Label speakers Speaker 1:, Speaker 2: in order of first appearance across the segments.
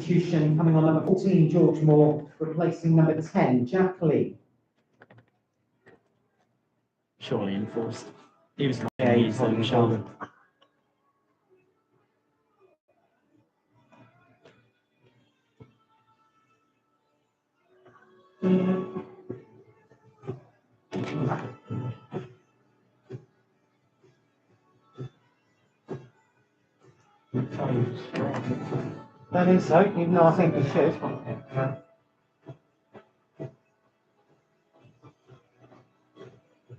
Speaker 1: substitution coming on number 14, George Moore, replacing number 10, Jack Lee.
Speaker 2: Surely enforced. He was
Speaker 1: Yeah,
Speaker 2: his
Speaker 1: he's holding his
Speaker 2: shoulder.
Speaker 1: That is so, even though I think we should.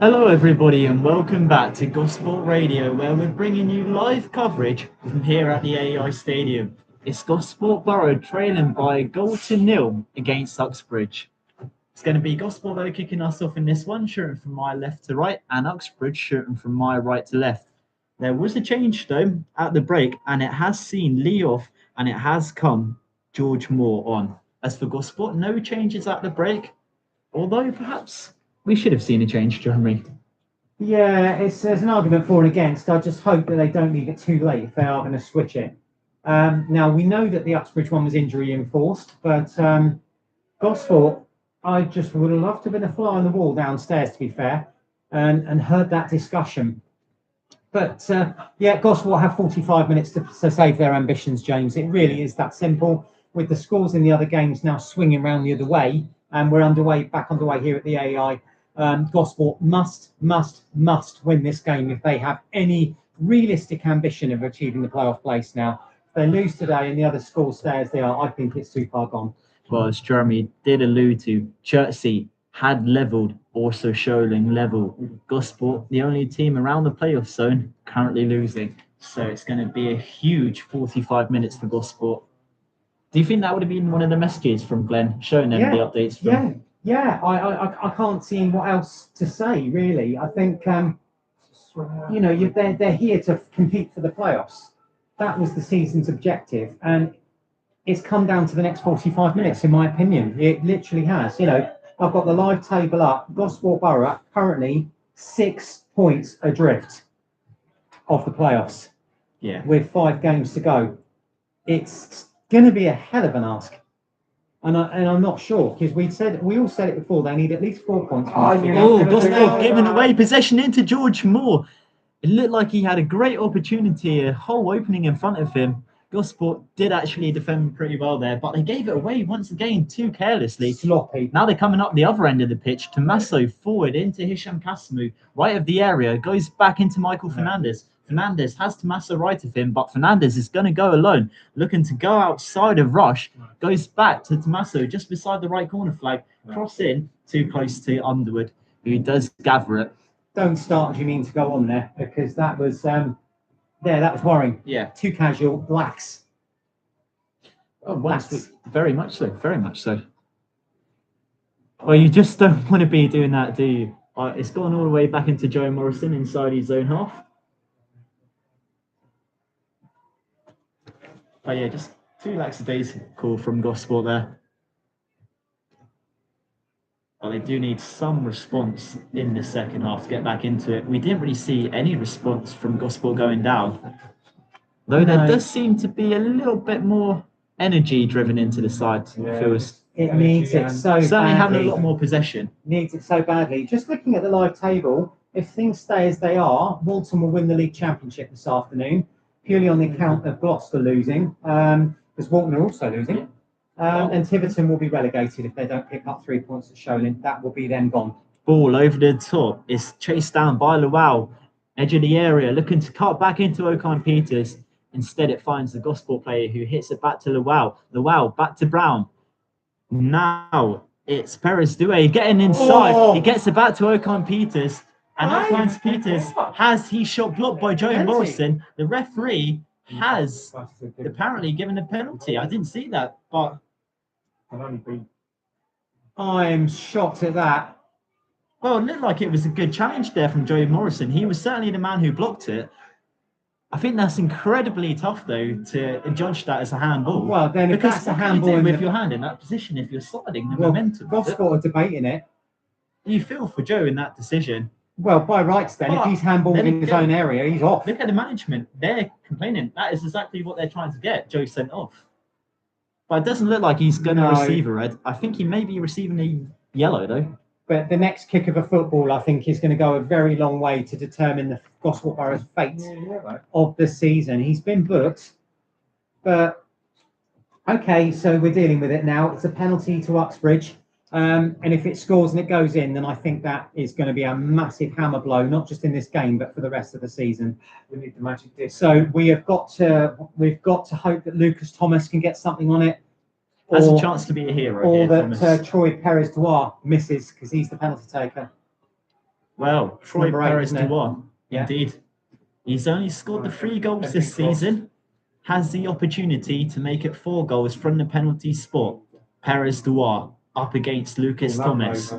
Speaker 2: Hello everybody and welcome back to Gosport Radio, where we're bringing you live coverage from here at the AEI Stadium. It's Gosport Borough trailing by a goal to nil against Uxbridge. It's going to be Gosport though kicking us off in this one, shooting from my left to right, and Uxbridge shooting from my right to left. There was a change though at the break, and it has seen Lee off and it has come George Moore on. As for Gosport, no changes at the break, although perhaps we should have seen a change, Jeremy.
Speaker 1: Yeah, there's an argument for and against. I just hope that they don't leave it too late if they are going to switch it. Now, we know that the Uxbridge one was injury enforced, but Gosport, I just would have loved to have been a fly on the wall downstairs, to be fair, and heard that discussion. But yeah, Gosport have 45 minutes to save their ambitions, James. It really is that simple. With the scores in the other games now swinging around the other way, and we're back underway here at the AEI. Gosport must win this game if they have any realistic ambition of achieving the playoff place now. If they lose today and the other score stay as they are, I think it's too far gone.
Speaker 2: Well, as Jeremy did allude to, Chertsey had levelled, also Sholing level. Gosport, the only team around the playoff zone, currently losing. So it's going to be a huge 45 minutes for Gosport. Do you think that would have been one of the messages from Glenn, showing them the updates?
Speaker 1: Yeah. I can't see what else to say, really. I think, they're here to compete for the playoffs. That was the season's objective, and it's come down to the next 45 minutes, in my opinion. It literally has. I've got the live table up. Gosport Borough currently 6 points adrift of the playoffs.
Speaker 2: Yeah.
Speaker 1: With 5 games to go. It's going to be a hell of an ask. And I'm not sure, because we all said it before, they need at least 4 points.
Speaker 2: Gosport giving away possession into George Moore. It looked like he had a great opportunity, a whole opening in front of him. Gosport did actually defend pretty well there, but they gave it away once again too carelessly.
Speaker 1: Sloppy.
Speaker 2: Now they're coming up the other end of the pitch. Tommaso forward into Hisham Kasimu, right of the area, goes back into Michael Fernandez. Fernandez has Tommaso right of him, but Fernandez is going to go alone, looking to go outside of Rush, goes back to Tommaso just beside the right corner flag, cross in, too close to Underwood, who does gather it.
Speaker 1: Don't start as you mean to go on there, because that was that was worrying.
Speaker 2: Yeah.
Speaker 1: Too casual, lax.
Speaker 2: Very much so. Well, you just don't want to be doing that, do you? It's gone all the way back into Joe Morrison inside his own half. But yeah, just too lackadaisical from Gosport there. But they do need some response in the second half to get back into it. We didn't really see any response from Gosport going down. Though there does seem to be a little bit more energy driven into the side.
Speaker 1: It needs it so badly.
Speaker 2: Certainly having a lot more possession.
Speaker 1: Needs it so badly. Just looking at the live table, if things stay as they are, Walton will win the league championship this afternoon, purely on the account of Gloucester losing, because Walton are also losing. And Tiverton will be relegated if they don't pick up 3 points at Sholing. That will be then gone.
Speaker 2: Ball over the top. It's chased down by Luau. Edge of the area, looking to cut back into O'Kine Peters. Instead, it finds the Gosport player who hits it back to Luau. Luau back to Brown. Now it's Perez Douay getting inside. He gets it back to O'Kine Peters. And O'Kine Peters has his shot blocked by Joe Morrison. The referee has apparently given a penalty. I didn't see that, but
Speaker 1: I'm shocked at that.
Speaker 2: Well, it looked like it was a good challenge there from Joe Morrison. He was certainly the man who blocked it. I think that's incredibly tough, though, to judge that as a handball.
Speaker 1: Well, then if that's a handball
Speaker 2: with your hand in that position, if you're sliding the momentum.
Speaker 1: Gosport are debating it.
Speaker 2: You feel for Joe in that decision.
Speaker 1: Well, by rights then, if he's handballing in his own area, he's off.
Speaker 2: Look at the management. They're complaining. That is exactly what they're trying to get. Joe sent off. But it doesn't look like he's going to
Speaker 1: No.
Speaker 2: receive a red. I think he may be receiving a yellow, though.
Speaker 1: But the next kick of a football, I think, is going to go a very long way to determine the Gosport Borough's fate of the season. He's been booked, but okay, so we're dealing with it now. It's a penalty to Uxbridge. And if it scores and it goes in, then I think that is going to be a massive hammer blow, not just in this game, but for the rest of the season.
Speaker 3: We need the magic disc.
Speaker 1: So we've got to hope that Lucas Thomas can get something on it,
Speaker 2: Has a chance to be a hero
Speaker 1: or
Speaker 2: here,
Speaker 1: that
Speaker 2: Thomas.
Speaker 1: Troy Perez-Duar misses because he's the penalty taker.
Speaker 2: Well, Troy
Speaker 1: Number 8, isn't it?
Speaker 2: Perez-Duar,
Speaker 1: Yeah.
Speaker 2: indeed. He's only scored the 3 goals this season. Has the opportunity to make it 4 goals from the penalty spot. Perez-Duar up against Lucas Thomas.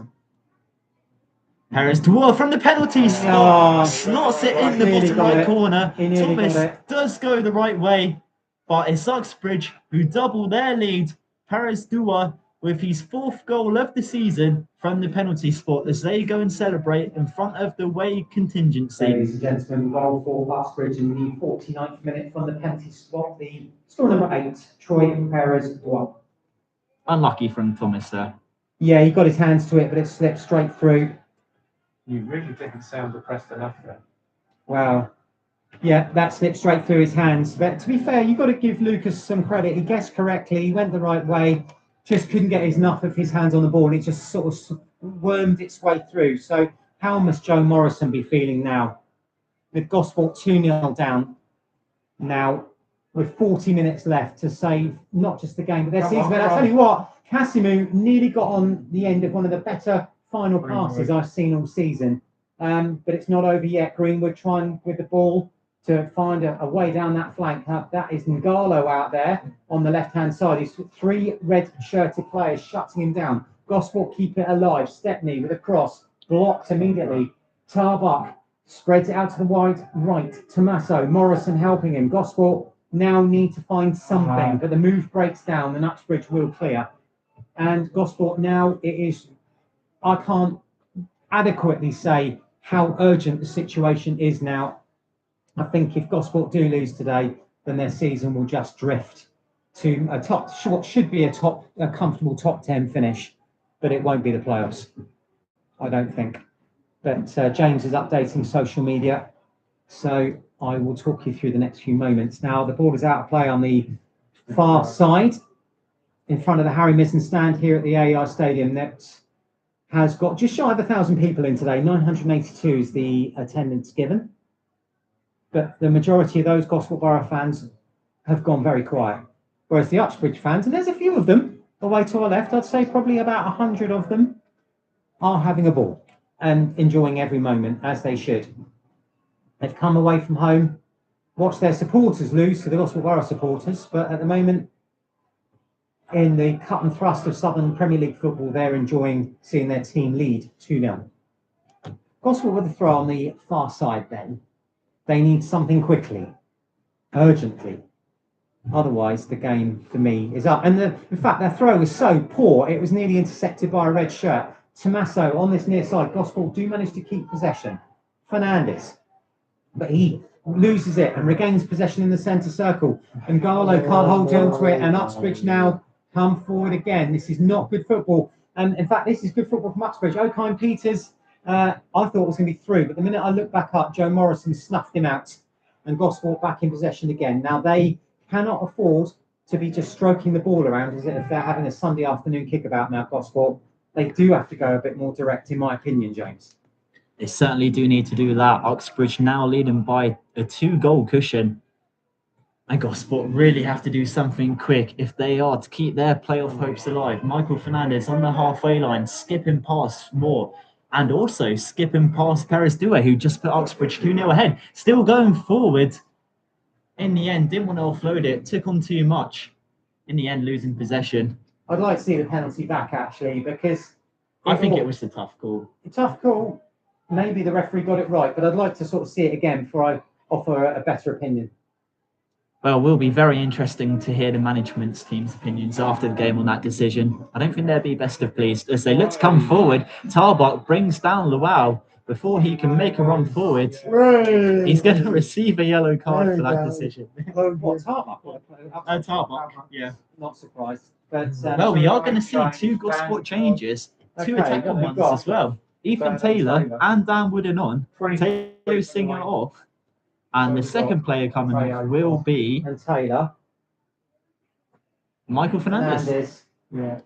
Speaker 2: Perez-Duar from the penalty spot, slots it in the
Speaker 1: Nearly
Speaker 2: bottom
Speaker 1: got
Speaker 2: right
Speaker 1: it.
Speaker 2: corner.
Speaker 1: He nearly
Speaker 2: Thomas
Speaker 1: got it.
Speaker 2: does go the right way, but it's Uxbridge who double their lead. Perez-Duar with his 4th goal of the season from the penalty spot as they go and celebrate in front of the away contingency.
Speaker 1: Ladies and gentlemen, goal for Uxbridge in the 49th minute from the penalty spot. The score number 8, Troy Perez-Duar.
Speaker 2: Unlucky from Thomas there.
Speaker 1: Yeah, he got his hands to it, but it slipped straight through.
Speaker 3: You really didn't sound depressed enough then.
Speaker 1: Wow. Yeah, that slipped straight through his hands. But to be fair, you've got to give Lucas some credit. He guessed correctly. He went the right way. Just couldn't get enough of his hands on the ball, and it just sort of wormed its way through. So how must Joe Morrison be feeling now? With Gosport 2-0 down now, with 40 minutes left to save not just the game, but their season. But I tell you what, Casimu nearly got on the end of one of the better final passes I've seen all season. But it's not over yet. Greenwood trying with the ball to find a way down that flank. That is Ngalo out there on the left-hand side. He's 3 red-shirted players shutting him down. Gosport keep it alive. Stepney with a cross, blocked immediately. Tarbuck spreads it out to the wide right. Tommaso, Morrison helping him. Gosport now need to find something, but the move breaks down and Uxbridge will clear. And Gosport now, I can't adequately say how urgent the situation is now. I think if Gosport do lose today, then their season will just drift to what should be a comfortable top 10 finish, but it won't be the playoffs, I don't think. But James is updating social media, so I will talk you through the next few moments. Now, the ball is out of play on the far side, in front of the Harry Mizzen stand here at the AEI Stadium that has got just shy of 1,000 people in today. 982 is the attendance given. But the majority of those Gosport Borough fans have gone very quiet. Whereas the Uxbridge fans, and there's a few of them away to our left, I'd say probably about 100 of them, are having a ball and enjoying every moment, as they should. They've come away from home, watched their supporters lose to the Gosport Borough supporters, but at the moment, in the cut and thrust of Southern Premier League football, they're enjoying seeing their team lead 2-0. Gosport with the throw on the far side then. They need something quickly, urgently. Otherwise, the game, for me, is up. And in fact, their throw was so poor, it was nearly intercepted by a red shirt. Tommaso on this near side. Gosport do manage to keep possession. Fernandes. But he loses it and regains possession in the centre circle. And Garlow can't hold on to it. And Uxbridge now come forward again. This is not good football. And in fact, this is good football from Uxbridge. Okine Peters, I thought was going to be through. But the minute I look back up, Joe Morrison snuffed him out. And Gosport back in possession again. Now, they cannot afford to be just stroking the ball around as if they're having a Sunday afternoon kickabout now, Gosport. They do have to go a bit more direct, in my opinion, James.
Speaker 2: They certainly do need to do that. Uxbridge now leading by a 2-goal cushion. And Gosport really have to do something quick if they are to keep their playoff hopes alive. Michael Fernandes on the halfway line, skipping past Moore. And also skipping past Perez-Duar, who just put Uxbridge 2-0 ahead. Still going forward. In the end, didn't want to offload it. Took on too much. In the end, losing possession.
Speaker 1: I'd like to see the penalty back, actually, because...
Speaker 2: I think it was a tough call.
Speaker 1: A tough call. Maybe the referee got it right, but I'd like to sort of see it again before I offer a better opinion.
Speaker 2: Well, it will be very interesting to hear the management team's opinions after the game on that decision. I don't think they'll be best of pleased as they look to come forward. Tarbuck brings down Luau, before he can make a run forward, he's going to receive a yellow card for that decision.
Speaker 1: What, Tarbuck?
Speaker 2: Tarbuck, yeah.
Speaker 1: Not surprised. But,
Speaker 2: Well, we are going to see two Gosport changes, two
Speaker 1: Okay,
Speaker 2: attacking
Speaker 1: what we've
Speaker 2: ones
Speaker 1: got?
Speaker 2: as well. Ethan Taylor and Dan Wooden on. Taylor Singer off. And the second player coming off will be
Speaker 1: And Taylor.
Speaker 2: Michael Fernandez.
Speaker 3: Yeah.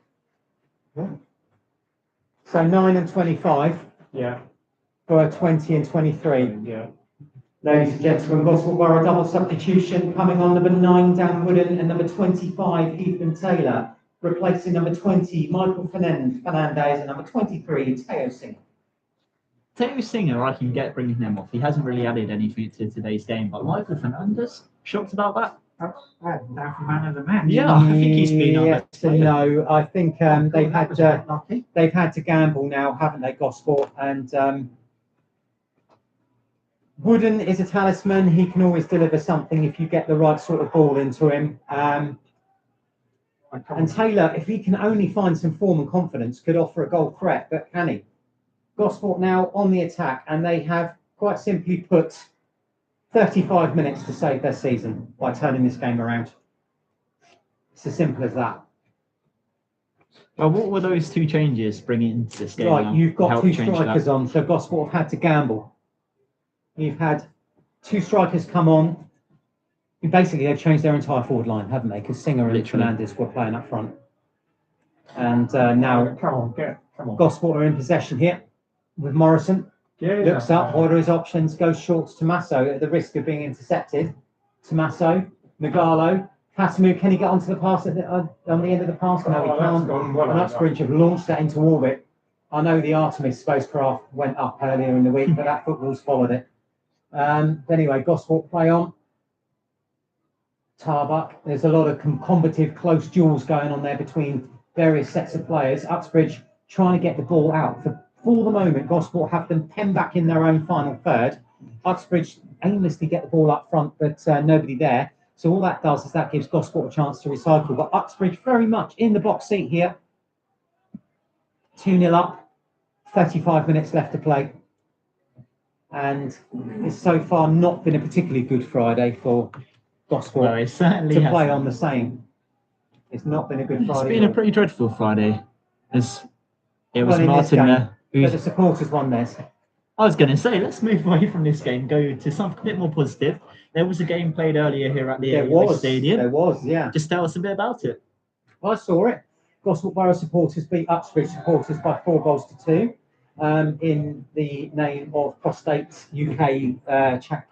Speaker 1: So 9 and 25
Speaker 3: Yeah.
Speaker 1: for 20 and 23.
Speaker 3: Yeah.
Speaker 1: Ladies and gentlemen, Gosport Borough double substitution coming on number 9, Dan Wooden, and number 25, Ethan Taylor, replacing number 20, Michael Fernandez, and number 23, Teo Singer.
Speaker 2: Teo Singer, I can get bringing him off. He hasn't really added anything to today's game, but Michael Fernandez, shocked about that?
Speaker 3: Now for man of the match.
Speaker 2: Yeah, I think he's been our
Speaker 1: Yes
Speaker 2: best
Speaker 1: and
Speaker 2: player.
Speaker 1: no. I think they've had to gamble now, haven't they, Gosport? And Wooden is a talisman. He can always deliver something if you get the right sort of ball into him. And Taylor, if he can only find some form and confidence, could offer a goal threat, but can he? Gosport now on the attack, and they have quite simply put 35 minutes to save their season by turning this game around. It's as simple as that.
Speaker 2: Well, what were those two changes bringing into this game?
Speaker 1: Right, you've got
Speaker 2: Help
Speaker 1: two
Speaker 2: change
Speaker 1: strikers
Speaker 2: that?
Speaker 1: on, so Gosport have had to gamble. You've had two strikers come on. Basically, they've changed their entire forward line, haven't they? Because Singer and
Speaker 2: Literally.
Speaker 1: Fernandez were playing up front. And now
Speaker 3: Come on.
Speaker 1: Gosport are in possession here with Morrison. Looks up, what are his options? Goes short to Tommaso at the risk of being intercepted. Tommaso, Nagalo, Casimir, can he get onto the pass on the end of the pass? No, he can't. And Uxbridge have launched that into orbit. I know the Artemis spacecraft went up earlier in the week, but that football's followed it. Anyway, Gosport play on. Tarbuck, there's a lot of combative close duels going on there between various sets of players. Uxbridge trying to get the ball out. For the moment, Gosport have them penned back in their own final third. Uxbridge aimlessly get the ball up front, but nobody there. So all that does is that gives Gosport a chance to recycle. But Uxbridge very much in the box seat here. 2-0 up, 35 minutes left to play. And it's so far not been a particularly good Friday for Gosport
Speaker 2: Well, it certainly
Speaker 1: to
Speaker 2: has.
Speaker 1: play on the same. It's not been a good
Speaker 2: It's
Speaker 1: Friday.
Speaker 2: been a pretty dreadful Friday. It was
Speaker 1: Well, in this
Speaker 2: Martin
Speaker 1: game,
Speaker 2: there.
Speaker 1: But the supporters won theirs.
Speaker 2: I was going to say, let's move away from this game, go to something a bit more positive. There was a game played earlier here at the stadium.
Speaker 1: There was, yeah.
Speaker 2: Just tell us a bit about it.
Speaker 1: I saw it. Gosport Borough supporters beat Uxbridge supporters by 4 goals to 2 in the name of Prostate UK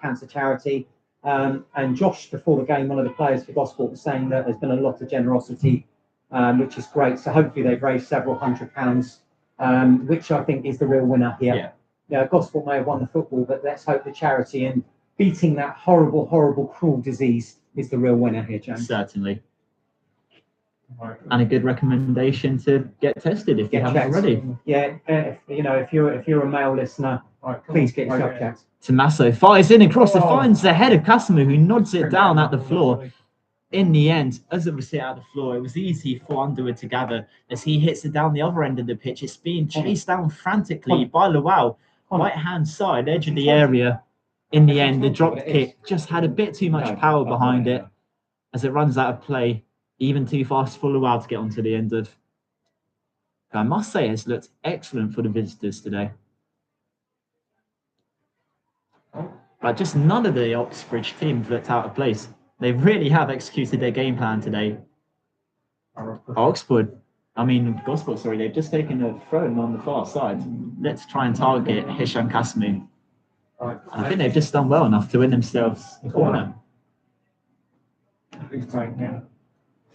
Speaker 1: Cancer Charity. And Josh, before the game, one of the players for Gosport, was saying that there's been a lot of generosity, which is great. So hopefully they've raised several £100, which I think is the real winner here. Yeah, Gosport may have won the football, but let's hope the charity and beating that horrible, horrible, cruel disease is the real winner here, James.
Speaker 2: Certainly. And a good recommendation to get tested if you haven't
Speaker 1: checked.
Speaker 2: already.
Speaker 1: Yeah, if you're a male listener, please get yourself checked.
Speaker 2: Tommaso fires in across the finds the head of Casimir, who nods it down at the floor. In the end, as it was hit at the floor, it was easy for Underwood to gather as he hits it down the other end of the pitch. It's being chased down frantically by Luau, right hand side, edge of the area. In the end, the dropped kick just had a bit too much power behind it as it runs out of play, even too fast for Luau to get onto the end of. I must say, it's looked excellent for the visitors today. But just none of the Uxbridge team have looked out of place. They really have executed their game plan today. Gosport, sorry, they've just taken a throw on the far side. Let's try and target Hisham Casimir. And I think they've just done well enough to win themselves a corner.
Speaker 3: He's taking it.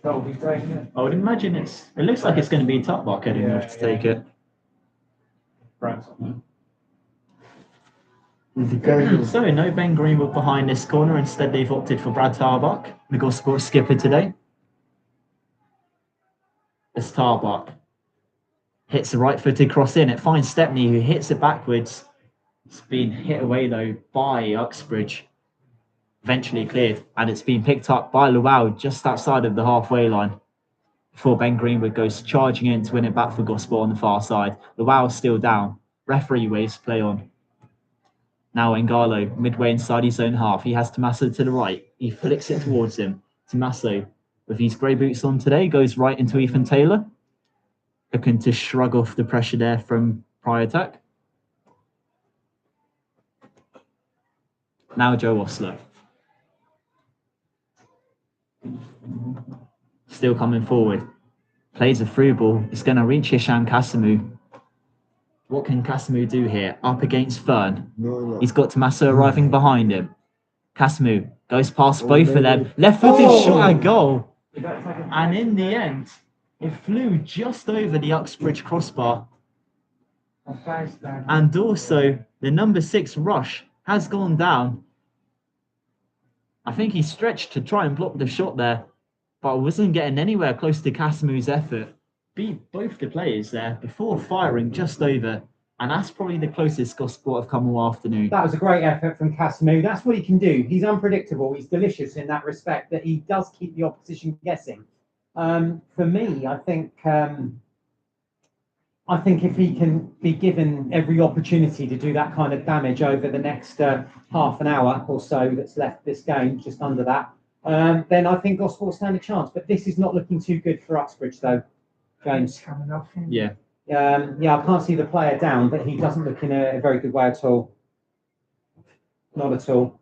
Speaker 3: Oh, he's taking it.
Speaker 2: I would imagine it looks like it's going to be Tarbuck heading off to take it. So no Ben Greenwood behind this corner. Instead, they've opted for Brad Tarbuck, the Gosport skipper today. As Tarbuck hits a right-footed cross in, it finds Stepney, who hits it backwards. It's been hit away though by Uxbridge. Eventually cleared, and it's been picked up by Luau just outside of the halfway line before Ben Greenwood goes charging in to win it back for Gosport on the far side. Luau's still down. Referee waves play on. Now Ngalo, midway inside his own half. He has Tommaso to the right. He flicks it towards him. Tommaso, with his grey boots on today, goes right into Ethan Taylor. Looking to shrug off the pressure there from prior attack. Now Joe Osler. Still coming forward. Plays a through ball. It's going to reach Hisham Kasamu. What can Kasamu do here? Up against Fern. He's got Tommaso arriving behind him. Kasamu goes past both of them. Left-footed shot at goal. And in the end, it flew just over the Uxbridge crossbar. And also, the number 6 Rush has gone down. I think he stretched to try and block the shot there, but wasn't getting anywhere close to Kasamu's effort. Beat both the players there before firing just over, and that's probably the closest Gosport have come all afternoon.
Speaker 1: That was a great effort from Kasamu. That's what he can do. He's unpredictable. He's delicious in that respect, that he does keep the opposition guessing. For me, I think if he can be given every opportunity to do that kind of damage over the next half an hour or so that's left this game, just under that, then I think Gosport stand a chance. But this is not looking too good for Uxbridge, though, James.
Speaker 3: Coming off him.
Speaker 2: Yeah.
Speaker 1: I can't see the player down, but he doesn't look in a very good way at all. Not at all.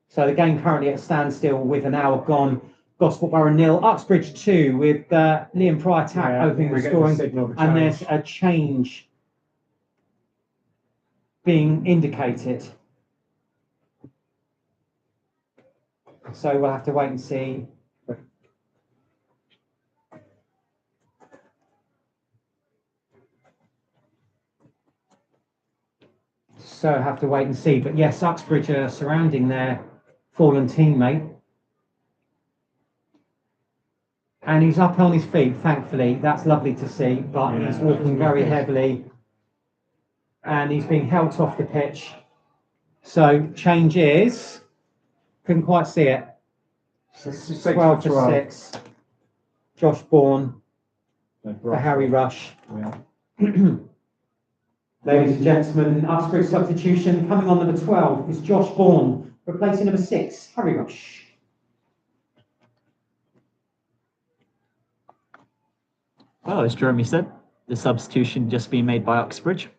Speaker 1: So the game currently at a standstill with an hour gone. Gosport Borough 0, Uxbridge 2, with Liam Pryor opening the scoring, and there's a change being indicated. So we'll have to wait and see. But yes, Uxbridge are surrounding their fallen teammate. And he's up on his feet, thankfully. That's lovely to see, but he's walking very heavily. And he's being helped off the pitch. So change is, couldn't quite see it. 12 for 6. Josh Bourne for Harry Rush. Ladies and gentlemen, Uxbridge substitution coming on number 12 is Josh Bourne, replacing number 6, Harry Rush.
Speaker 2: Well, as Jeremy said, the substitution just being made by Uxbridge.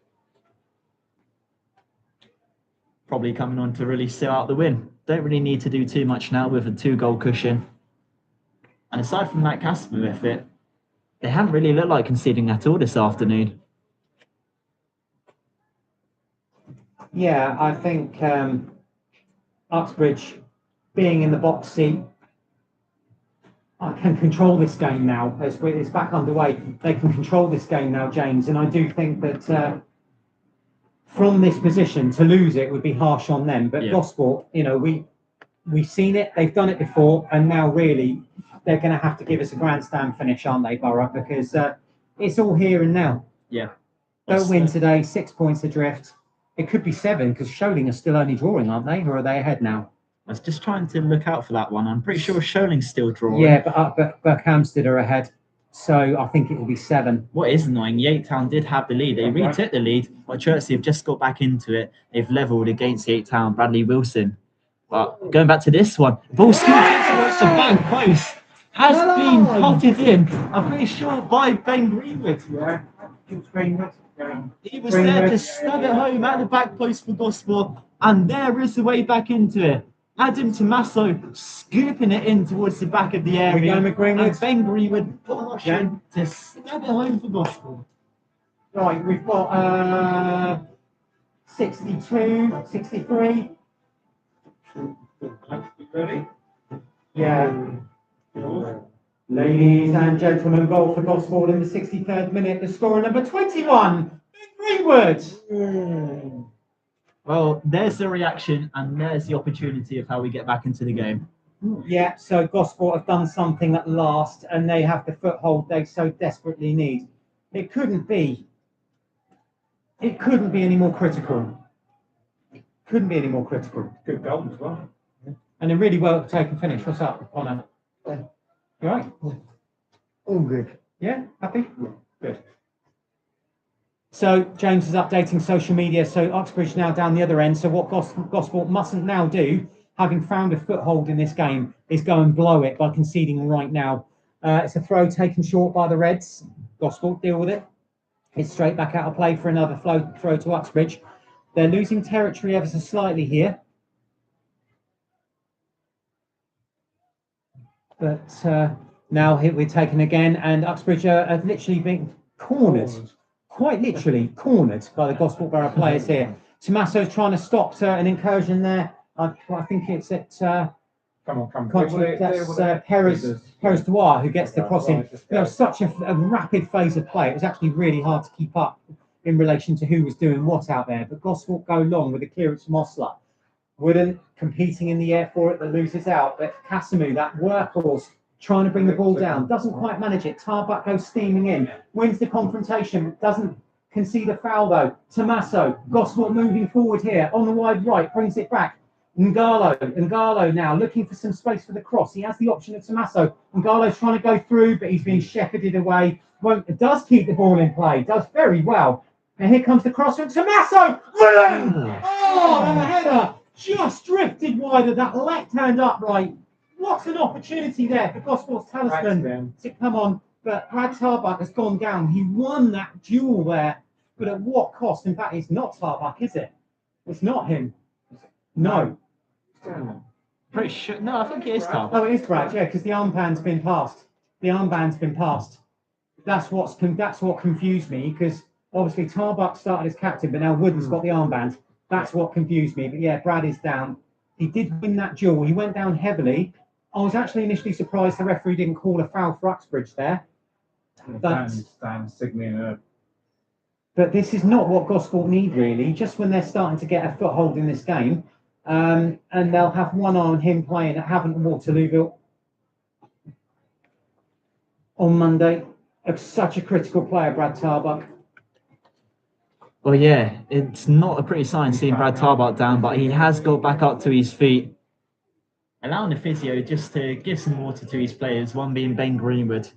Speaker 2: Probably coming on to really seal out the win. Don't really need to do too much now with a 2-goal cushion. And aside from that Casimir effort, they haven't really looked like conceding at all this afternoon.
Speaker 1: Yeah, I think Uxbridge being in the box seat, I can control this game now. It's back underway. They can control this game now, James. And I do think that from this position, to lose it would be harsh on them. But Gosport, we've seen it. They've done it before. And now really, they're going to have to give us a grandstand finish, aren't they, Borough? Because it's all here and now.
Speaker 2: Yeah.
Speaker 1: Don't win today, 6 points adrift. It could be 7 because Sholing are still only drawing, aren't they? Or are they ahead now?
Speaker 2: I was just trying to look out for that one. I'm pretty sure Sholing's still drawing.
Speaker 1: Yeah, but Berkhamsted are ahead. So I think it will be 7.
Speaker 2: What is annoying, Yate Town did have the lead. They retook the lead, but Chertsey have just got back into it. They've levelled against Yate Town, Bradley Wilson. But going back to this one, ball scooped towards the back post. Has been potted in, I'm pretty sure, by Ben Greenwood.
Speaker 3: Yeah, it was Greenwood.
Speaker 2: He was there to stab it home at the back post for Gosport, and there is the way back into it. Adam Tommaso scooping it in towards the back of the area. And Ben Greenwood pushing to stab it home for Gosport.
Speaker 1: Right, we've got 62, 63.
Speaker 3: Ready?
Speaker 1: Yeah. Ladies and gentlemen, goal for Gosport in the 63rd minute. The scorer number 21, Ben Greenwood.
Speaker 2: Well, there's the reaction and there's the opportunity of how we get back into the game.
Speaker 1: Yeah, so Gosport have done something at last and they have the foothold they so desperately need. It couldn't be any more critical. Couldn't be any more critical.
Speaker 3: Good goal as well.
Speaker 1: And a really well taken finish. What's up, Connor? You all right?
Speaker 3: All good.
Speaker 1: Yeah? Happy?
Speaker 3: Good.
Speaker 1: So James is updating social media. So Uxbridge now down the other end. So what Gosport mustn't now do, having found a foothold in this game, is go and blow it by conceding right now. It's a throw taken short by the Reds. Gosport deal with it. It's straight back out of play for another throw to Uxbridge. They're losing territory ever so slightly here. But now we're taken again, and Uxbridge are literally being cornered. Quite literally cornered by the Gosport Borough players here. Tommaso's trying to stop an incursion there. I think it's at
Speaker 3: Come on.
Speaker 1: that's Perez Dwyer who gets the crossing. There was such a rapid phase of play. It was actually really hard to keep up in relation to who was doing what out there. But Gosport go long with the clearance from Osler. Wooden competing in the air for it, that loses out. But Casimou, that workhorse, trying to bring the ball down, doesn't quite manage it. Tarbuck goes steaming in, wins the confrontation, doesn't concede a foul though. Tommaso, Gosport moving forward here on the wide right, brings it back. Ngalo now looking for some space for the cross. He has the option of Tommaso. Ngalo's trying to go through, but he's being shepherded away. Does keep the ball in play, does very well. And here comes the cross from Tommaso. Oh, and a header just drifted wide of that left-hand upright. What an opportunity there for Gosport's talisman to come on. But Brad Tarbuck has gone down. He won that duel there, but at what cost? In fact, it's not Tarbuck, is it? It's not him. No.
Speaker 2: Pretty sure. No, I think it is Tarbuck.
Speaker 1: Oh, it is Brad, yeah, because the armband's been passed. The armband's been passed. That's what confused me, because obviously Tarbuck started as captain, but now Wooden's got the armband. That's what confused me. But yeah, Brad is down. He did win that duel. He went down heavily. I was actually initially surprised the referee didn't call a foul for Uxbridge there. But this is not what Gosport need, really, just when they're starting to get a foothold in this game. And they'll have one on him playing at Havant and Waterlooville on Monday. Such a critical player, Brad Tarbuck.
Speaker 2: Well, yeah, it's not a pretty sign seeing Brad Tarbuck down, but he has got back up to his feet, allowing the physio just to give some water to his players, one being Ben Greenwood.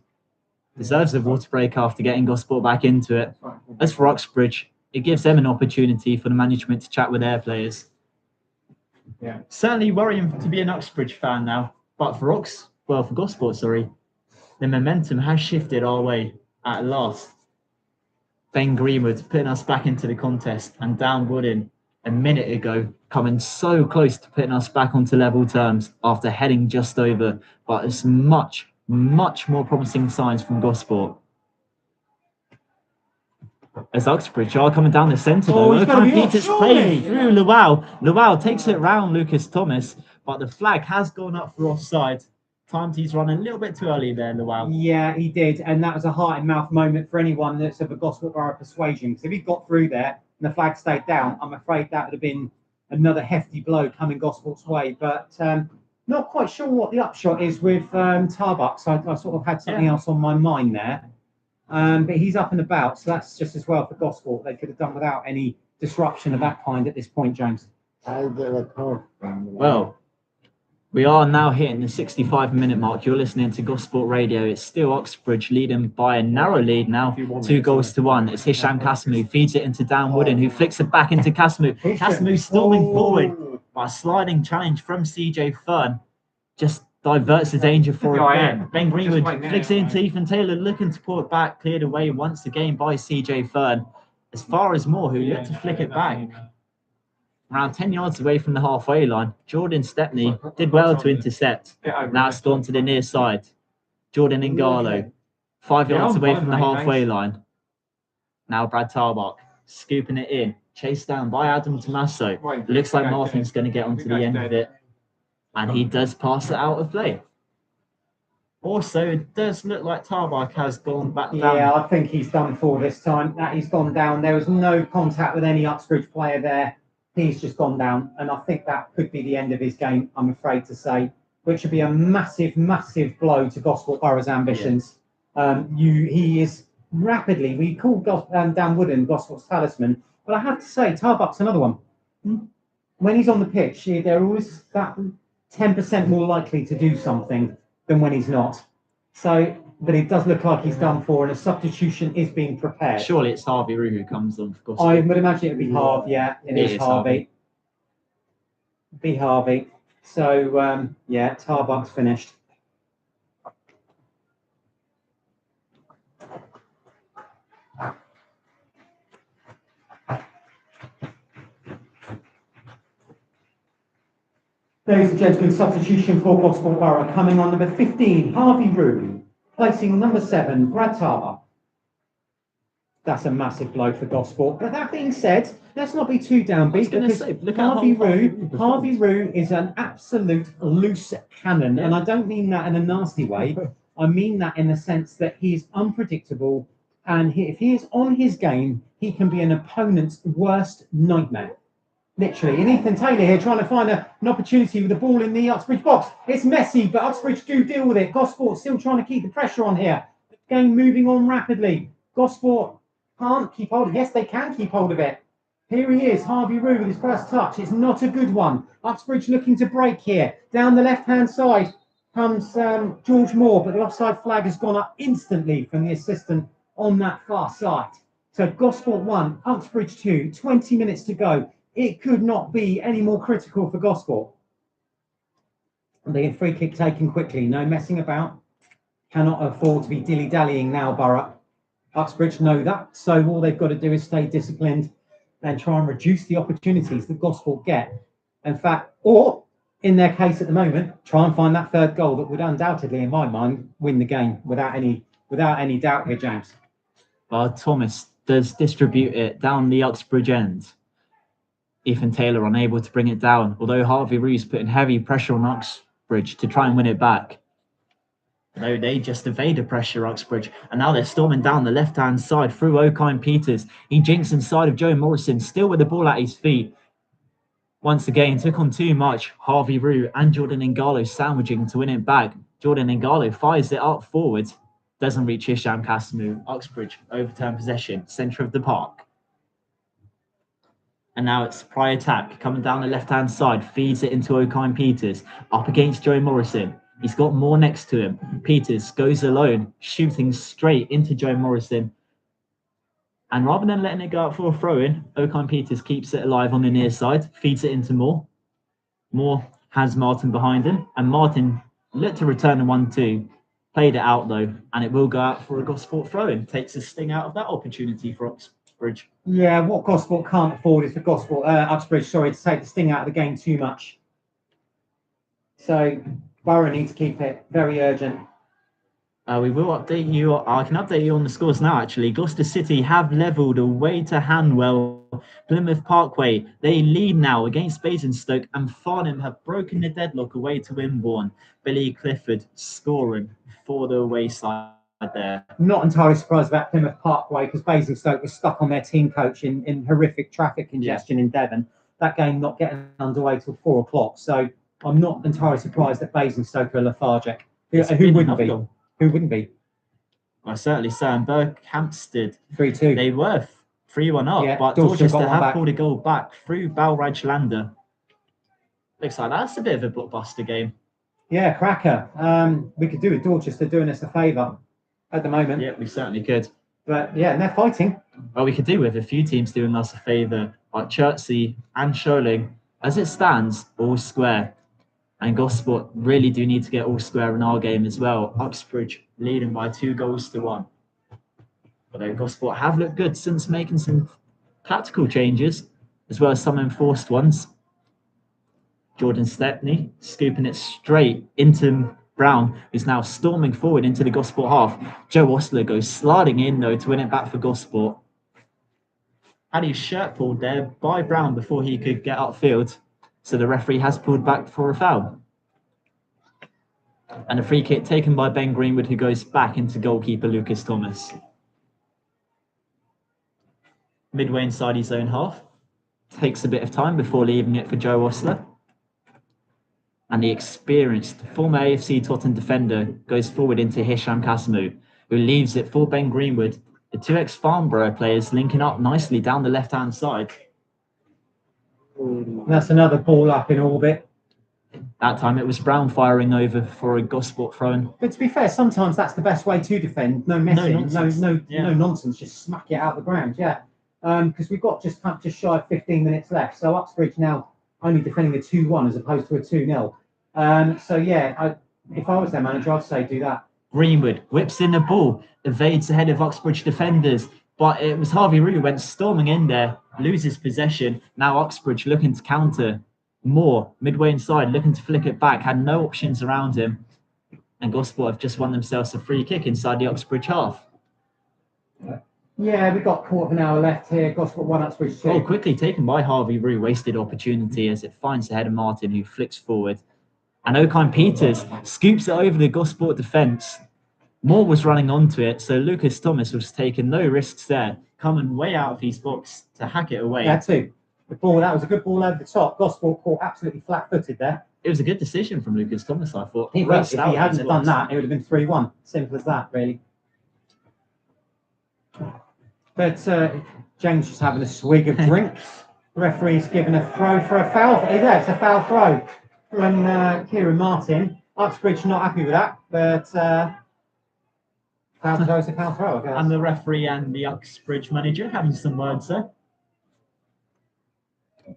Speaker 2: Deserves a water break after getting Gosport back into it. As for Uxbridge, it gives them an opportunity for the management to chat with their players.
Speaker 3: Yeah.
Speaker 2: Certainly worrying to be an Uxbridge fan now, but for Gosport, the momentum has shifted our way at last. Ben Greenwood putting us back into the contest, and Dan Wooden a minute ago coming so close to putting us back onto level terms after heading just over, but it's much more promising signs from Gosport. As Uxbridge are coming down the centre though, it's played through Luau. Luau takes it round Lucas Thomas, but the flag has gone up for offside. Times he's run a little bit too early there, Luau.
Speaker 1: Yeah, he did, and that was a heart and mouth moment for anyone that's of a Gosport Borough persuasion. Because if he got through there and the flag stayed down, I'm afraid that would have been another hefty blow coming Gosport's way. But not quite sure what the upshot is with Tarbuck. So I sort of had something else on my mind there. But he's up and about, so that's just as well for Gosport. They could have done without any disruption of that kind at this point, James.
Speaker 2: Well, we are now hitting the 65-minute mark. You're listening to Gosport Radio. It's still Uxbridge leading by a narrow lead now, 2-1. It's Hisham Casimou, feeds it into Dan Wooden, who flicks it back into Casimou. Casimou storming forward, but a sliding challenge from CJ Fern just diverts the danger for him. Ben Greenwood flicks it into Ethan Taylor, looking to pull it back, cleared away once again by CJ Fern. As far as Moore, who looked to flick it back. Around 10 yards away from the halfway line, Jordan Stepney did well to intercept. Now it's gone to the near side. Jordan Ngalo, 5 yards away from the halfway line. Now Brad Tarbuck, scooping it in, chased down by Adam Tommaso. Looks like Martin's going to get onto the end of it. And he does pass it out of play. Also, it does look like Tarbuck has gone back down.
Speaker 1: Yeah, I think he's done for this time. That he's gone down. There was no contact with any Uxbridge player there. He's just gone down, and I think that could be the end of his game, I'm afraid to say, which would be a massive blow to Gosport Borough's ambitions. He is rapidly, we call Dan Wooden Gosport's talisman, but I have to say, Tarbuck's another one. When he's on the pitch, they're always that 10% more likely to do something than when he's not. So but it does look like he's done for, and a substitution is being prepared.
Speaker 2: Surely it's Harvey Roux who comes on for Gosport.
Speaker 1: I would imagine it would be Harvey. Yeah, it is Harvey. Be Harvey. So yeah, Tarbuck's finished. Ladies and gentlemen, substitution for Gosport Borough coming on number 15, Harvey Roux, placing number 7, Brad Tarbuck. That's a massive blow for Gosport. But that being said, let's not be too downbeat because Harvey Roux is an absolute loose cannon, and I don't mean that in a nasty way. I mean that in the sense that he's unpredictable, and if he is on his game, he can be an opponent's worst nightmare. Literally, and Ethan Taylor here trying to find an opportunity with the ball in the Uxbridge box. It's messy, but Uxbridge do deal with it. Gosport still trying to keep the pressure on here. The game moving on rapidly. Gosport can't keep hold of it. Yes, they can keep hold of it. Here he is, Harvey Roux with his first touch. It's not a good one. Uxbridge looking to break here. Down the left-hand side comes George Moore, but the offside flag has gone up instantly from the assistant on that far side. So Gosport 1, Uxbridge 2, 20 minutes to go. It could not be any more critical for Gosport. The free kick taken quickly, no messing about. Cannot afford to be dilly-dallying now, Borough. Uxbridge know that, so all they've got to do is stay disciplined and try and reduce the opportunities that Gosport get. In fact, or in their case at the moment, try and find that third goal that would undoubtedly, in my mind, win the game without any doubt here, James.
Speaker 2: Well, Thomas does distribute it down the Uxbridge end. Ethan Taylor unable to bring it down, although Harvey Roux putting heavy pressure on Uxbridge to try and win it back. No, they just evade the pressure, Uxbridge, and now they're storming down the left-hand side through O'Kine Peters. He jinks inside of Joe Morrison, still with the ball at his feet. Once again, took on too much. Harvey Roux and Jordan Ngalo sandwiching to win it back. Jordan Ngalo fires it up forward, doesn't reach Hisham Kasamu. Uxbridge overturn possession, centre of the park. And now it's Pry attack coming down the left-hand side, feeds it into O'Kine Peters, up against Joe Morrison. He's got more next to him. Peters goes alone, shooting straight into Joe Morrison. And rather than letting it go out for a throw-in, O'Kine Peters keeps it alive on the near side, feeds it into Moore. Moore has Martin behind him, and Martin looked to return the 1-2. Played it out though, and it will go out for a Gosport throw-in. Takes a sting out of that opportunity for Uxbridge.
Speaker 1: Yeah, what Gosport can't afford is for Uxbridge, to take the sting out of the game too much. So Borough needs to keep it very urgent.
Speaker 2: We will update you. I can update you on the scores now, actually. Gloucester City have levelled away to Hanwell. Plymouth Parkway, they lead now against Basingstoke, and Farnham have broken the deadlock away to Wimborne. Billy Clifford scoring for the away side there.
Speaker 1: Not entirely surprised about Plymouth Parkway because Basingstoke was stuck on their team coach in horrific traffic congestion in Devon. That game not getting underway till 4 o'clock. So I'm not entirely surprised that Basingstoke are lethargic. Who wouldn't be? Who wouldn't be?
Speaker 2: Well, certainly Sam Berkhamsted.
Speaker 1: 3-2.
Speaker 2: They were 3-1 up,
Speaker 1: yeah,
Speaker 2: but Dorchester have pulled a goal back through Balraj Lander. Looks like that's a bit of a blockbuster game.
Speaker 1: Yeah, cracker. We could do with Dorchester doing us a favour at the moment.
Speaker 2: Yeah, we certainly could.
Speaker 1: But yeah, and they're fighting.
Speaker 2: Well, we could do with a few teams doing us a favour, like Chertsey and Sholing. As it stands, all square. And Gosport really do need to get all square in our game as well. Uxbridge leading by 2-1. Although Gosport have looked good since making some tactical changes, as well as some enforced ones. Jordan Stepney scooping it straight into Brown, who's now storming forward into the Gosport half. Joe Ostler goes sliding in, though, to win it back for Gosport. Had his shirt pulled there by Brown before he could get upfield. So the referee has pulled back for a foul. And a free kick taken by Ben Greenwood, who goes back into goalkeeper Lucas Thomas. Midway inside his own half. Takes a bit of time before leaving it for Joe Ostler. And the experienced former AFC Tottenham defender goes forward into Hisham Kasamu, who leaves it for Ben Greenwood. The two ex-Farnborough players linking up nicely down the left-hand side.
Speaker 1: That's another ball up in orbit.
Speaker 2: That time it was Brown firing over for a Gosport throw-in.
Speaker 1: But to be fair, sometimes that's the best way to defend. No messing,
Speaker 2: nonsense.
Speaker 1: no
Speaker 2: Yeah.
Speaker 1: nonsense. Just smack it out the ground. Yeah, because we've got just shy of 15 minutes left. So Uxbridge now only defending a 2-1 as opposed to a 2-0. So yeah, if I was their manager, I'd say do that.
Speaker 2: Greenwood whips in the ball, evades ahead of Uxbridge defenders, but it was Harvey Roux who went storming in there, loses possession. Now Uxbridge looking to counter. Moore, midway inside, looking to flick it back, had no options around him. And Gosport have just won themselves a free kick inside the Uxbridge half.
Speaker 1: Yeah, we've got quarter of an hour left here. Gosport 1, Uxbridge 2.
Speaker 2: Oh, quickly taken by Harvey Roux, wasted opportunity as it finds the head of Martin, who flicks forward. And Okine Peters scoops it over the Gosport defence. Moore was running onto it, so Lucas Thomas was taking no risks there, coming way out of his box to hack it away.
Speaker 1: Yeah, too. That was a good ball over the top. Gosport caught absolutely flat-footed there.
Speaker 2: It was a good decision from Lucas Thomas, I thought.
Speaker 1: If he hadn't have done that, it would have been 3-1. Simple as that, really. But James just having a swig of drink. The referee's given a throw for a foul. Yeah, it's a foul throw from Kieran Martin. Uxbridge not happy with that, but foul throw's a foul throw, I guess.
Speaker 2: And the referee and the Uxbridge manager having some words there.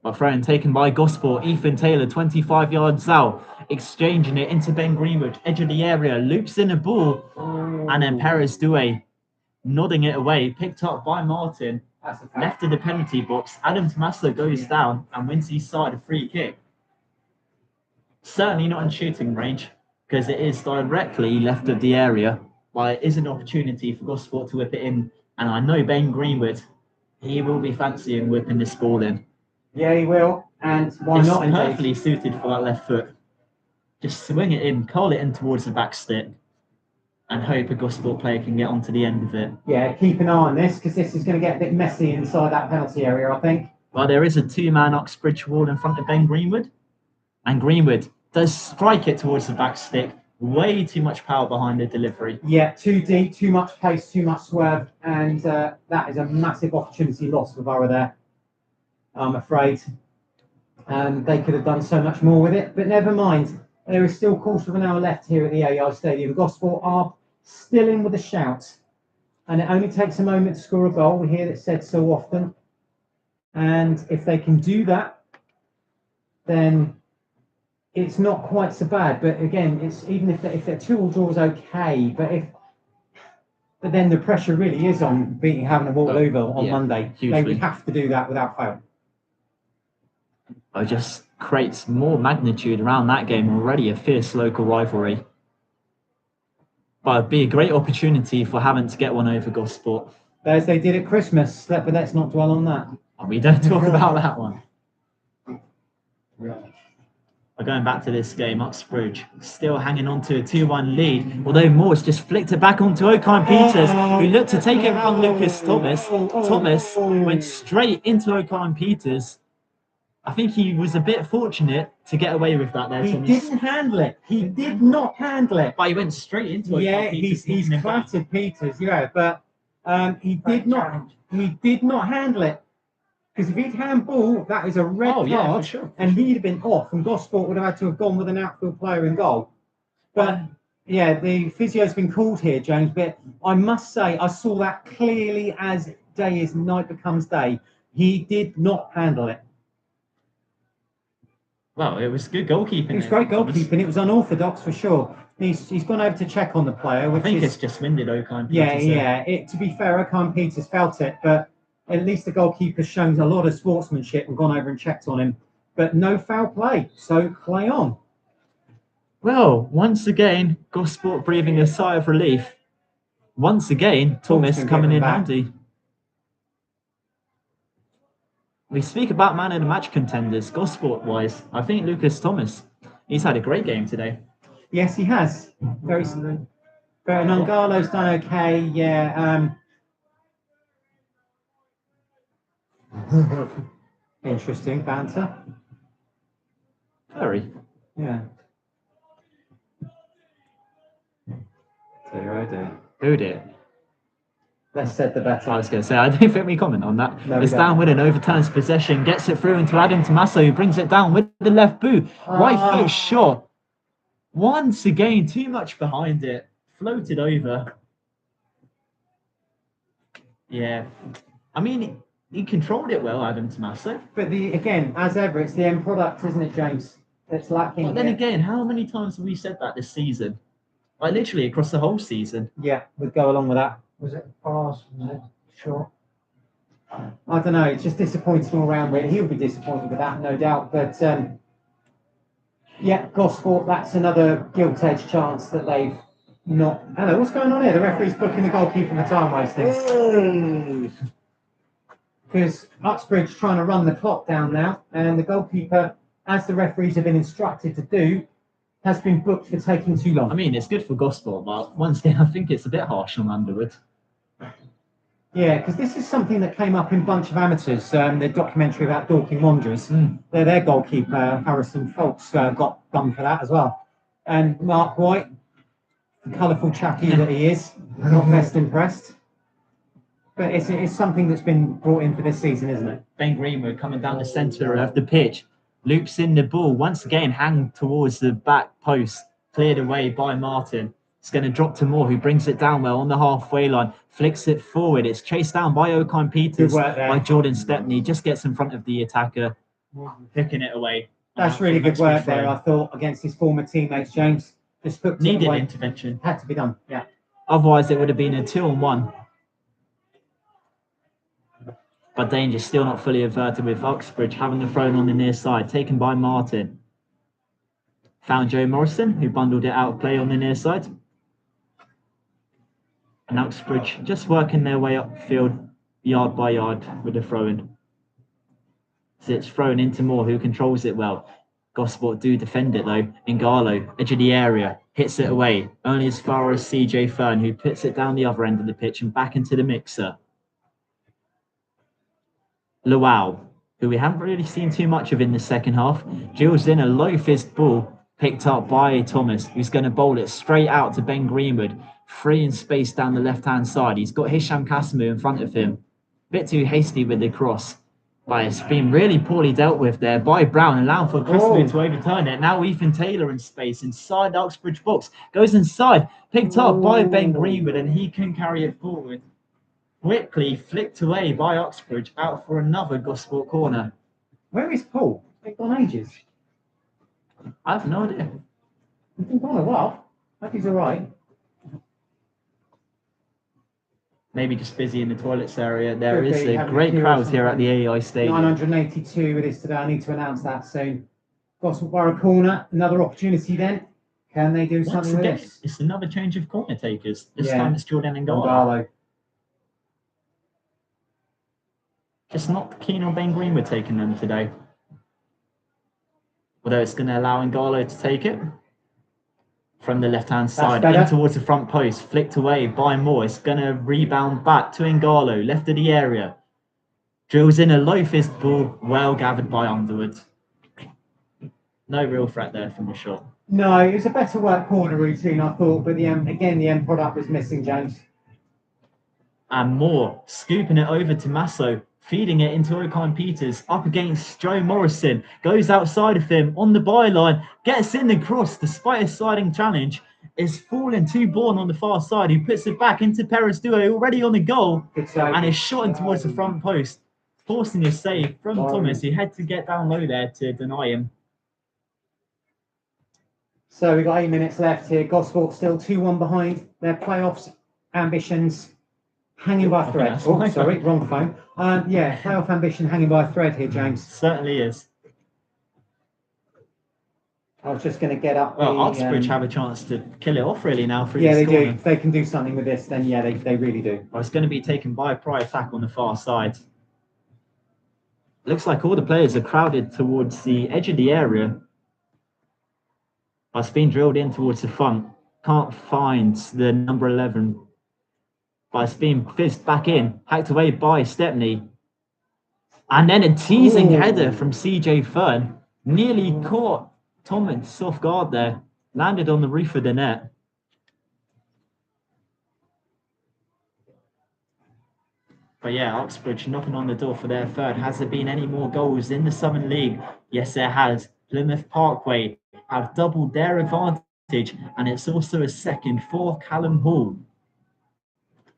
Speaker 2: A throw-in taken by Gosport. Ethan Taylor, 25 yards out, exchanging it into Ben Greenwood, edge of the area, loops in a ball, and then Perez Douay nodding it away, picked up by Martin, left of the penalty box. Adam Tommaso goes down and wins his side a free kick. Certainly not in shooting range, because it is directly left of the area, but it is an opportunity for Gosport to whip it in, and I know Ben Greenwood, he will be fancying whipping this ball in.
Speaker 1: Yeah, he will, and why
Speaker 2: It's
Speaker 1: not?
Speaker 2: perfectly suited for that left foot. Just swing it in, curl it in towards the back stick, and hope a Gosport player can get onto the end of it.
Speaker 1: Yeah, keep an eye on this, because this is going to get a bit messy inside that penalty area, I think.
Speaker 2: Well, there is a two-man Uxbridge wall in front of Ben Greenwood, and Greenwood does strike it towards the back stick. Way too much power behind the delivery.
Speaker 1: Yeah, too deep, too much pace, too much swerve, and that is a massive opportunity lost for Borough there, I'm afraid. They could have done so much more with it, but never mind. There is still a quarter of an hour left here at the AI Stadium. Gosport are still in with a shout, and it only takes a moment to score a goal. We hear it said so often, and if they can do that, then it's not quite so bad. But again, it's even if they're 2-2 draw is okay, but then the pressure really is on beating Havant Waterlooville on Monday.
Speaker 2: Hugely.
Speaker 1: They would have to do that without fail.
Speaker 2: It just creates more magnitude around that game, already a fierce local rivalry. But it'd be a great opportunity for Havant to get one over Gosport.
Speaker 1: As they did at Christmas, but let's not dwell on that.
Speaker 2: We don't talk about that one. But going back to this game, Uxbridge still hanging on to a 2-1 lead, although Moore's just flicked it back onto Okine Peters, who looked to take it around Lucas Thomas. Thomas went straight into Okine Peters. I think he was a bit fortunate to get away with that there,
Speaker 1: He
Speaker 2: Thomas.
Speaker 1: didn't handle it. He did not handle it.
Speaker 2: But he went straight into Okine
Speaker 1: Yeah,
Speaker 2: Peters.
Speaker 1: he's clattered Peters, yeah, but he did not handle it. Because if he'd handball, that is a red card,
Speaker 2: for sure.
Speaker 1: and he'd have been off, and Gosport would have had to have gone with an outfield player in goal. But yeah, the physio's been called here, James. But I must say, I saw that clearly as night becomes day. He did not handle it.
Speaker 2: Well, it was good goalkeeping.
Speaker 1: It was great goalkeeping. It was unorthodox for sure. He's gone over to check on the player, which
Speaker 2: I think
Speaker 1: is,
Speaker 2: it's just winded Okine Peters.
Speaker 1: Yeah. To be fair, Okine Peters felt it, but at least the goalkeeper's shown a lot of sportsmanship and gone over and checked on him. But no foul play, so play on.
Speaker 2: Well, once again, Gosport breathing a sigh of relief. Once again, Thomas coming in handy. We speak about man of the match contenders, Gosport-wise. I think Lucas Thomas, he's had a great game today.
Speaker 1: Yes, he has. Very smooth. But Nongalo's done okay, yeah. Interesting banter.
Speaker 2: Very.
Speaker 1: Yeah. Oh dear.
Speaker 2: Who did?
Speaker 1: Less said, the
Speaker 2: I
Speaker 1: better.
Speaker 2: was going to say, I don't think we comment on that.
Speaker 1: No, we
Speaker 2: It's
Speaker 1: don't.
Speaker 2: down with an overturns possession, gets it through into Adam Tommaso, who brings it down with the left boot. Right foot shot. Once again, too much behind it. Floated over. Yeah. I mean, he controlled it well, Adam Tommaso.
Speaker 1: But again, as ever, it's the end product, isn't it, James? That's lacking.
Speaker 2: But then
Speaker 1: here.
Speaker 2: again, how many times have we said that this season? Like literally across the whole season.
Speaker 1: Yeah, we'd go along with that.
Speaker 3: Was it fast? Was it short?
Speaker 1: I don't know. It's just disappointing all round. Really, he'll be disappointed with that, no doubt. But yeah, Gosport. That's another gilt-edged chance that they've not. Hello, what's going on here? The referee's booking the goalkeeper for time wasting. Because Uxbridge trying to run the clock down now, and the goalkeeper, as the referees have been instructed to do, has been booked for taking too long.
Speaker 2: I mean, it's good for Gosport, but once again, I think it's a bit harsh on Underwood.
Speaker 1: Yeah, because this is something that came up in Bunch of Amateurs, the documentary about Dorking Wanderers. Their goalkeeper, Harrison Folks, got done for that as well. And Mark White, the colourful chappie that he is, not best impressed. But it's something that's been brought in for this season, isn't it?
Speaker 2: Ben Greenwood coming down the centre of the pitch, loops in the ball, once again hang towards the back post, cleared away by Martin. It's going to drop to Moore, who brings it down well on the halfway line, flicks it forward. It's chased down by Okine Peters, by Jordan Stepney, just gets in front of the attacker, picking it away.
Speaker 1: That's really good work there, I thought, against his former teammates, James. Just hooked it
Speaker 2: Needed
Speaker 1: away.
Speaker 2: intervention.
Speaker 1: Had to be done, yeah.
Speaker 2: Otherwise, it would have been a 2-on-1. But danger still not fully averted with Uxbridge having the thrown on the near side, taken by Martin. Found Joe Morrison, who bundled it out of play on the near side. And Uxbridge just working their way upfield, yard by yard, with the throw-in. So it's thrown into Moore, who controls it well. Gosport do defend it though. Ingalo, edge of the area, hits it away, only as far as CJ Fern, who puts it down the other end of the pitch and back into the mixer. Luau, who we haven't really seen too much of in the second half, drills in a low-fist ball picked up by Thomas, who's going to bowl it straight out to Ben Greenwood, free in space down the left-hand side. He's got Hisham Kasimu in front of him. Bit too hasty with the cross, but it's been really poorly dealt with there by Brown, allowing for Kasimu to overturn it. Now Ethan Taylor in space inside the Uxbridge box, goes inside, picked up by Ben Greenwood, and he can carry it forward. Quickly flicked away by Uxbridge, out for another Gosport corner.
Speaker 1: Where is Paul? It's gone ages.
Speaker 2: I have no idea.
Speaker 1: He's been gone a while. I hope he's all right.
Speaker 2: Maybe just busy in the toilets area. There
Speaker 1: Could
Speaker 2: is
Speaker 1: be,
Speaker 2: a
Speaker 1: having
Speaker 2: great
Speaker 1: a few or
Speaker 2: crowd here at
Speaker 1: something.
Speaker 2: the AEI Stadium.
Speaker 1: 982 it is today. I need to announce that soon. Gosport Borough corner. Another opportunity then. Can they do
Speaker 2: Once
Speaker 1: something with
Speaker 2: again,
Speaker 1: this?
Speaker 2: it's another change of corner takers. This
Speaker 1: Yeah.
Speaker 2: time it's Jordan Ngala.
Speaker 1: Ngalo.
Speaker 2: Just not keen on Ben Greenwood taking them today. Although it's going to allow Ngalo to take it from the left-hand side
Speaker 1: better.
Speaker 2: in towards the front post, flicked away by Moore. It's going to rebound back to Ngalo, left of the area. Drills in a low-fist ball, well gathered by Underwood. No real threat there from the shot.
Speaker 1: No, it was a better work corner routine, I thought, but the end product was missing, James.
Speaker 2: And Moore scooping it over to Masso, feeding it into Okine Peters, up against Joe Morrison, goes outside of him on the byline, gets in the cross despite a sliding challenge, is falling to Bourne on the far side, who puts it back into Perez Duo, already on the goal, and is shot in towards the front post, forcing a save from Thomas, who had to get down low there to deny him.
Speaker 1: So we've got 8 minutes left here. Gosport still 2-1 behind. Their playoffs ambitions hanging by a thread.
Speaker 2: that's
Speaker 1: Oh,
Speaker 2: my
Speaker 1: sorry, wrong phone. Yeah, playoff ambition hanging by a thread here, James.
Speaker 2: Certainly is.
Speaker 1: I was just going to get up.
Speaker 2: Well, Uxbridge have a chance to kill it off really now through
Speaker 1: Yeah,
Speaker 2: this
Speaker 1: they
Speaker 2: corner.
Speaker 1: do. If they can do something with this, then yeah, they really do.
Speaker 2: Well, it's going to be taken by a prior attack on the far side. Looks like all the players are crowded towards the edge of the area. It's been drilled in towards the front. Can't find the number 11. But it's been fizzed back in, hacked away by Stepney. And then a teasing header from CJ Fern. Nearly caught Thomas off guard there. Landed on the roof of the net. But yeah, Uxbridge knocking on the door for their third. Has there been any more goals in the Southern League? Yes, there has. Plymouth Parkway have doubled their advantage, and it's also a second for Callum Hall.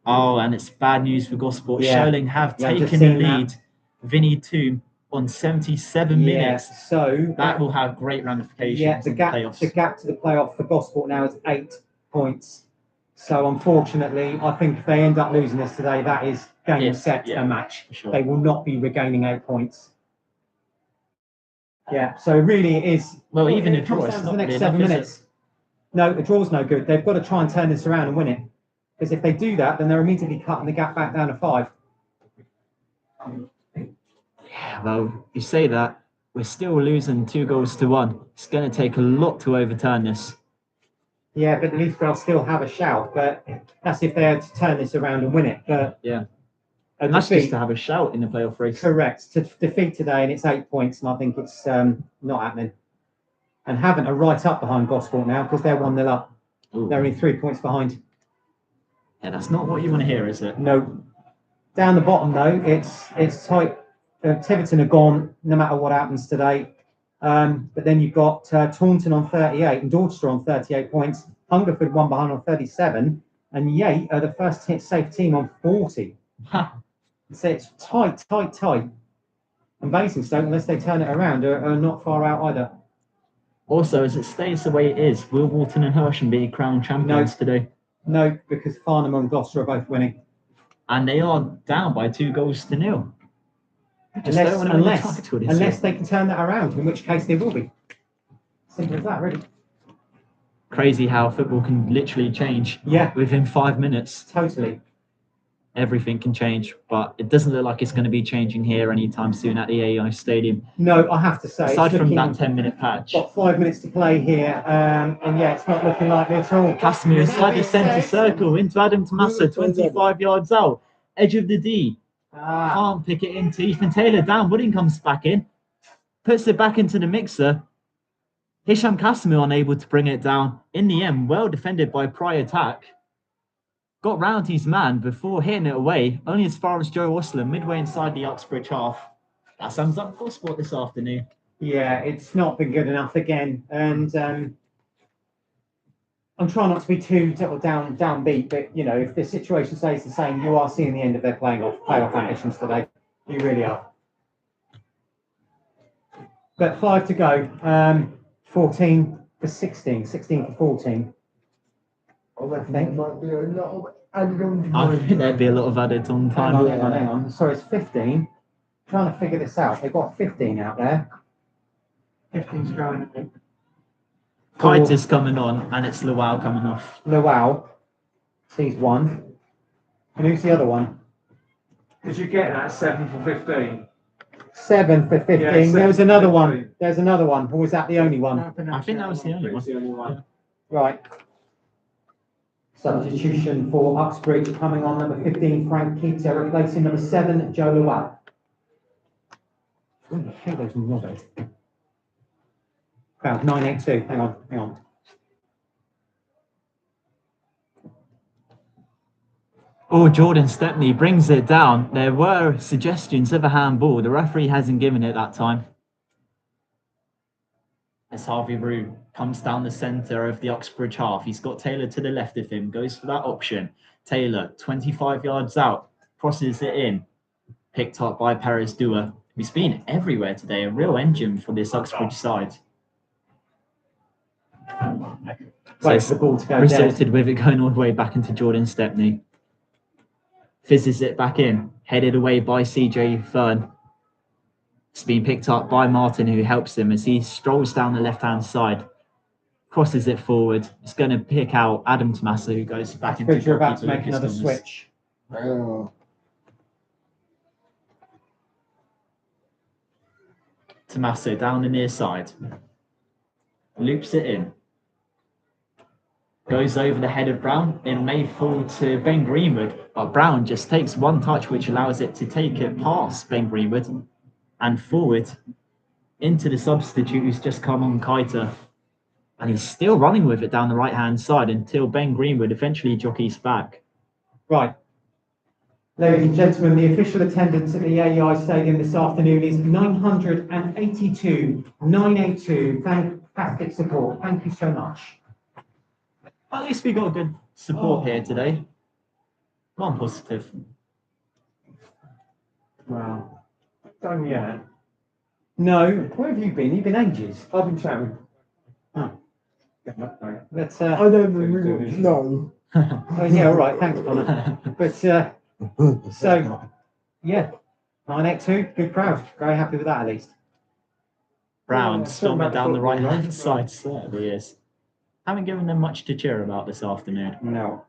Speaker 2: Oh, and it's bad news for Gosport.
Speaker 1: Yeah.
Speaker 2: Sholing have
Speaker 1: Yeah, I've just
Speaker 2: taken the
Speaker 1: seen that.
Speaker 2: lead. Vinny Toom on 77
Speaker 1: Yeah,
Speaker 2: minutes.
Speaker 1: so
Speaker 2: That will have great ramifications
Speaker 1: yeah, the
Speaker 2: in
Speaker 1: gap,
Speaker 2: the playoffs.
Speaker 1: the gap to the playoff for Gosport now is 8 points. So unfortunately, I think if they end up losing this today, that is game, set,
Speaker 2: yeah,
Speaker 1: and match.
Speaker 2: for sure.
Speaker 1: They will not be regaining 8 points. Yeah, so really it is.
Speaker 2: Well, even
Speaker 1: it
Speaker 2: a draw,
Speaker 1: comes
Speaker 2: it's
Speaker 1: down to
Speaker 2: not
Speaker 1: the next
Speaker 2: really
Speaker 1: 7
Speaker 2: enough, is
Speaker 1: minutes. No, the draw's no good. They've got to try and turn this around and win it. Because if they do that, then they're immediately cutting the gap back down to 5.
Speaker 2: Yeah, well, you say that, we're still losing 2-1. It's going to take a lot to overturn this.
Speaker 1: Yeah, but at least they'll still have a shout. But that's if they had to turn this around and win it. But
Speaker 2: Yeah.
Speaker 1: a
Speaker 2: And that's
Speaker 1: defeat,
Speaker 2: just to have a shout in the playoff race.
Speaker 1: correct. To defeat today, and it's 8 points, and I think it's not happening. And Havant are right up behind Gosport now because they're 1-0 up.
Speaker 2: Ooh.
Speaker 1: They're only 3 points behind.
Speaker 2: Yeah, that's not what you want to hear, is it?
Speaker 1: No. Down the bottom though, it's tight. Tiverton are gone no matter what happens today. But then you've got Taunton on 38 and Dorchester on 38 points. Hungerford one behind on 37, and Yate are the first safe team on 40. So it's tight. And Basingstoke, unless they turn it around, are not far out either.
Speaker 2: Also, as it stays the way it is, will Walton and Hersham be crowned champions today?
Speaker 1: No, because Farnham and Gloucester are both winning.
Speaker 2: And they are down by 2-0.
Speaker 1: Unless they can turn that around, in which case they will be. Simple as that, really.
Speaker 2: Crazy how football can literally change.
Speaker 1: Yeah.
Speaker 2: Within 5 minutes.
Speaker 1: Totally.
Speaker 2: Everything can change, but it doesn't look like it's going to be changing here anytime soon at the AI Stadium.
Speaker 1: No, I have to say.
Speaker 2: Aside from that 10-minute patch.
Speaker 1: Got 5 minutes to play here, and yeah, it's not looking likely at all.
Speaker 2: Casimir inside the centre circle into Adam Tommaso, 25 yards out. Edge of the D. Can't pick it into Ethan Taylor. Dan Wooding comes back in. Puts it back into the mixer. Hisham Casimir unable to bring it down. In the end, well defended by Pryor Tack. Got round his man before hitting it away, only as far as Joe Ostler, midway inside the Uxbridge half. That sums up Gosport this afternoon. Yeah,
Speaker 1: it's not been good enough again, and I'm trying not to be too downbeat, but you know, if the situation stays the same, you are seeing the end of their playoff ambitions today. You really are. But 5 to go. 14 for 16 for 14.
Speaker 3: I think might be a lot of added on
Speaker 2: I
Speaker 3: time.
Speaker 2: think there'd be a lot of added on time.
Speaker 1: Hang on. Sorry, it's 15. Trying to figure this out. They've got 15 out there.
Speaker 3: 15's going.
Speaker 2: Kite is coming on, and it's Luau coming off.
Speaker 1: Luau. He's one. And who's the other one?
Speaker 3: Did you get that 7 for 15?
Speaker 1: 7 for 15.
Speaker 3: Yeah,
Speaker 1: there was
Speaker 3: 7
Speaker 1: another
Speaker 3: for
Speaker 1: one.
Speaker 3: 15.
Speaker 1: There's another one. Or was that the only one?
Speaker 2: I think that was the only one.
Speaker 1: Right. Substitution for Uxbridge coming on, number 15, Frank Keater, replacing number 7, Joe Luau. I hate those numbers. About 982. Hang on.
Speaker 2: Oh, Jordan Stepney brings it down. There were suggestions of a handball. The referee hasn't given it that time. As Harvey Rue comes down the centre of the Uxbridge half. He's got Taylor to the left of him, goes for that option. Taylor, 25 yards out, crosses it in. Picked up by Perez Dua, who's been everywhere today, a real engine for this Uxbridge side. So
Speaker 1: Wait for the ball to go
Speaker 2: resulted with it going all the way back into Jordan Stepney. Fizzes it back in, headed away by CJ Fern. It's been picked up by Martin, who helps him as he strolls down the left-hand side. Crosses it forward. It's going to pick out Adam Tommaso, who goes back into...
Speaker 1: You're about to make another switch.
Speaker 2: Tommaso down the near side. Loops it in. Goes over the head of Brown. It may fall to Ben Greenwood, but Brown just takes one touch, which allows it to take it past Ben Greenwood and forward into the substitute who's just come on, Keita. And he's still running with it down the right-hand side until Ben Greenwood eventually jockeys back.
Speaker 1: Right. Ladies and gentlemen, the official attendance at the AEI Stadium this afternoon is 982. Fantastic support. Thank you so much.
Speaker 2: At least we got good support here today. One positive.
Speaker 3: Wow. Done yet?
Speaker 1: No, where have you been? You've been ages.
Speaker 3: I've been chatting.
Speaker 1: Oh. But,
Speaker 3: I don't really know.
Speaker 1: oh, yeah, all right. Thanks, Connor. But, so, yeah, 982, good crowd. Very happy with that, at least.
Speaker 2: Brown
Speaker 3: Yeah,
Speaker 2: storming down the
Speaker 3: football,
Speaker 2: right-hand
Speaker 3: right?
Speaker 2: side, certainly is. Haven't given them much to cheer about this afternoon.
Speaker 1: No.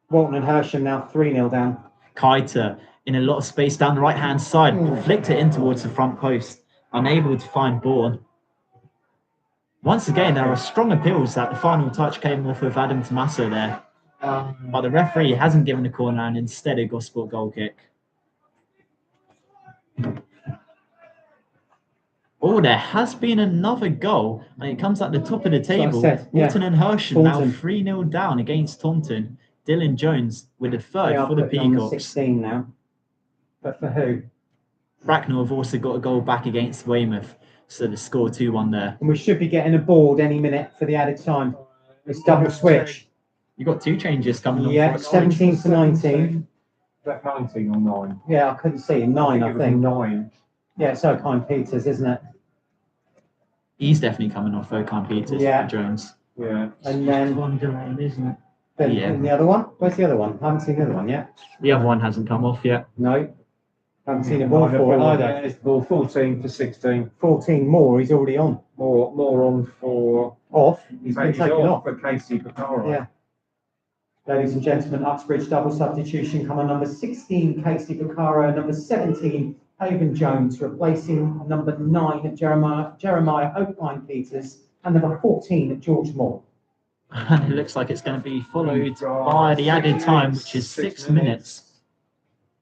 Speaker 1: Walton and Hersham now 3-0 down.
Speaker 2: Keiter in a lot of space down the right-hand side, flicked it in towards the front post, unable to find Bourne. Once again, there are strong appeals that the final touch came off with Adam Tommaso there. But the referee hasn't given a corner and instead a Gosport goal kick. Oh, there has been another goal, and it comes at the top of the table.
Speaker 1: said, yeah.
Speaker 2: Walton and Hersham now
Speaker 1: Taunton.
Speaker 2: 3-0 down against Taunton. Dylan Jones with the third
Speaker 1: They are
Speaker 2: for the
Speaker 1: putting on the
Speaker 2: Peacocks.
Speaker 1: 16 now. But for who?
Speaker 2: Bracknell have also got a goal back against Weymouth, so the score 2-1 there.
Speaker 1: And we should be getting a board any minute for the added time. It's double switch.
Speaker 2: You've got two changes coming on.
Speaker 1: Yeah,
Speaker 2: for Uxbridge.
Speaker 1: 17 to 19.
Speaker 3: Is that 19 or 9?
Speaker 1: Yeah, I couldn't see. 9, I
Speaker 3: it was
Speaker 1: think.
Speaker 3: 9.
Speaker 1: Yeah, it's O'Kine Peters, isn't it?
Speaker 2: He's definitely coming off O'Kine Peters
Speaker 1: Yeah.
Speaker 2: for Jones.
Speaker 3: Yeah.
Speaker 1: And then
Speaker 2: One delay, isn't it?
Speaker 1: the other one? Where's the other one? I haven't seen the other one yet.
Speaker 2: The other one hasn't come off yet.
Speaker 1: No. Haven't seen a ball for it either.
Speaker 3: It's the ball 14 to 16.
Speaker 1: 14 more, he's already on.
Speaker 3: More on for.
Speaker 1: Off. He's been
Speaker 3: He's
Speaker 1: taken off.
Speaker 3: for Casey Picaro.
Speaker 1: Yeah. Ladies and gentlemen, Uxbridge double substitution. Come on, number 16, Casey Picaro, number 17, Haven Jones, replacing number 9, Jeremiah O'Kine Peters, and number 14, George Moore.
Speaker 2: And it looks like it's going to be followed by the added time, which is 6 minutes.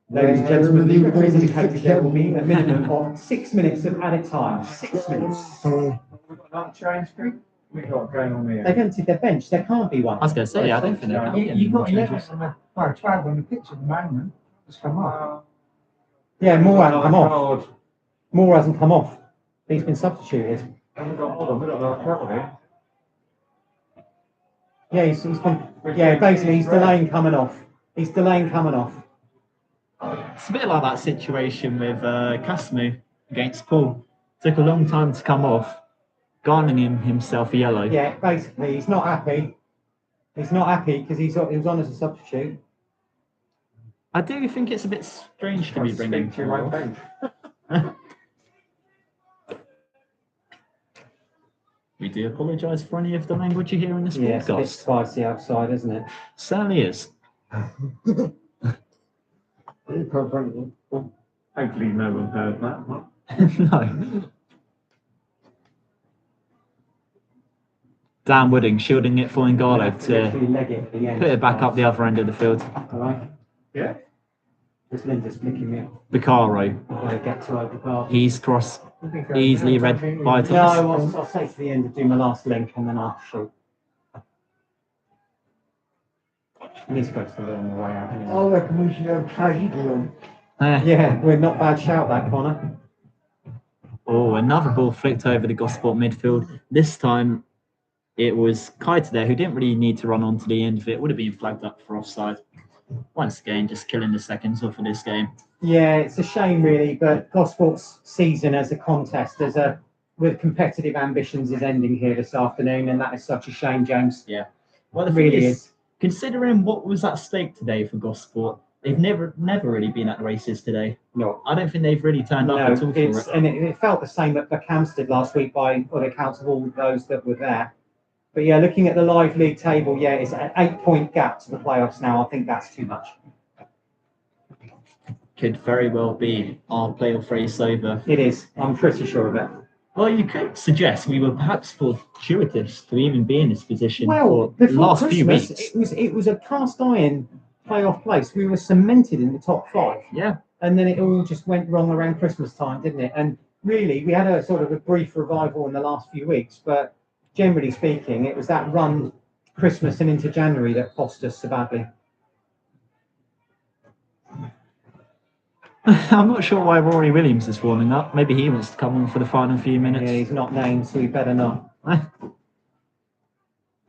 Speaker 1: Ladies and gentlemen, the referees indicated there will be a minimum of 6 minutes of added time. 6 minutes.
Speaker 3: We've got another change, we've got going on here.
Speaker 1: They've emptied their bench. There can't be one.
Speaker 2: I was going to say, I don't think there can be any
Speaker 4: You've
Speaker 2: more
Speaker 4: got 11
Speaker 2: changes.
Speaker 4: on the, well, 12 on the pitch at the moment. It's come off.
Speaker 1: Yeah, Moore hasn't come off.
Speaker 3: Card.
Speaker 1: Moore hasn't come off. He's been substituted.
Speaker 3: Hold on, we've got another card here.
Speaker 1: Yeah, he's been. Yeah, basically, he's delaying coming off. He's delaying coming off.
Speaker 2: It's a bit like that situation with Casimir against Paul. Took a long time to come off, garnering himself a yellow.
Speaker 1: Yeah, basically, he's not happy. He's not happy because he was on as a substitute.
Speaker 2: I do think it's a bit strange to be bringing
Speaker 3: Speak to your own bench.
Speaker 2: We do apologise for any of the language you hear in this
Speaker 1: Yeah, it's a bit
Speaker 2: podcast.
Speaker 1: spicy outside, isn't it?
Speaker 2: Certainly is.
Speaker 3: Hopefully no one heard that.
Speaker 2: No. Dan Wooding shielding it for Ngalo to
Speaker 1: Literally leg it at the end.
Speaker 2: put it back up the other end of the field.
Speaker 1: All right.
Speaker 3: Yeah.
Speaker 1: This Linda's flicking me up.
Speaker 2: Bicaro,
Speaker 1: I've got to get to over the bar.
Speaker 2: he's crossed easily read by
Speaker 1: No,
Speaker 2: Thomas.
Speaker 1: I'll say to the end to do my last link and then I'll shoot. And he's supposed to be on the way out anyway.
Speaker 3: Oh,
Speaker 4: I reckon we should have Paddy on.
Speaker 1: Yeah, we're not bad shout that, Connor.
Speaker 2: Oh, another ball flicked over the Gosport midfield. This time it was Keiter there who didn't really need to run on to the end of it. Would have been flagged up for offside. Once again, just killing the seconds off of this game.
Speaker 1: Yeah, it's a shame really, but Gosport's season as a contest, with competitive ambitions, is ending here this afternoon, and that is such a shame, James.
Speaker 2: Well, the
Speaker 1: It
Speaker 2: thing
Speaker 1: really
Speaker 2: is,
Speaker 1: is.
Speaker 2: considering what was at stake today for Gosport, they've never really been at the races today.
Speaker 1: No.
Speaker 2: I don't think they've really turned up
Speaker 1: No,
Speaker 2: at all for it.
Speaker 1: and it felt the same at Berkhamsted last week by the accounts of all those that were there. But yeah, looking at the live league table, yeah, it's an 8-point gap to the playoffs now. I think that's too much.
Speaker 2: Could very well be our playoff race over.
Speaker 1: It is. I'm pretty sure of it.
Speaker 2: Well, you could suggest we were perhaps fortuitous to even be in this position
Speaker 1: Well,
Speaker 2: for the
Speaker 1: before
Speaker 2: last few
Speaker 1: Christmas,
Speaker 2: weeks.
Speaker 1: it was a cast iron playoff place. We were cemented in the top 5.
Speaker 2: Yeah,
Speaker 1: And then it all just went wrong around Christmas time, didn't it? And really, we had a sort of a brief revival in the last few weeks, but generally speaking, it was that run Christmas and into January that cost us so badly.
Speaker 2: I'm not sure why Rory Williams is warming up. Maybe he wants to come on for the final few minutes.
Speaker 1: Yeah, he's not named, so he better not.
Speaker 2: I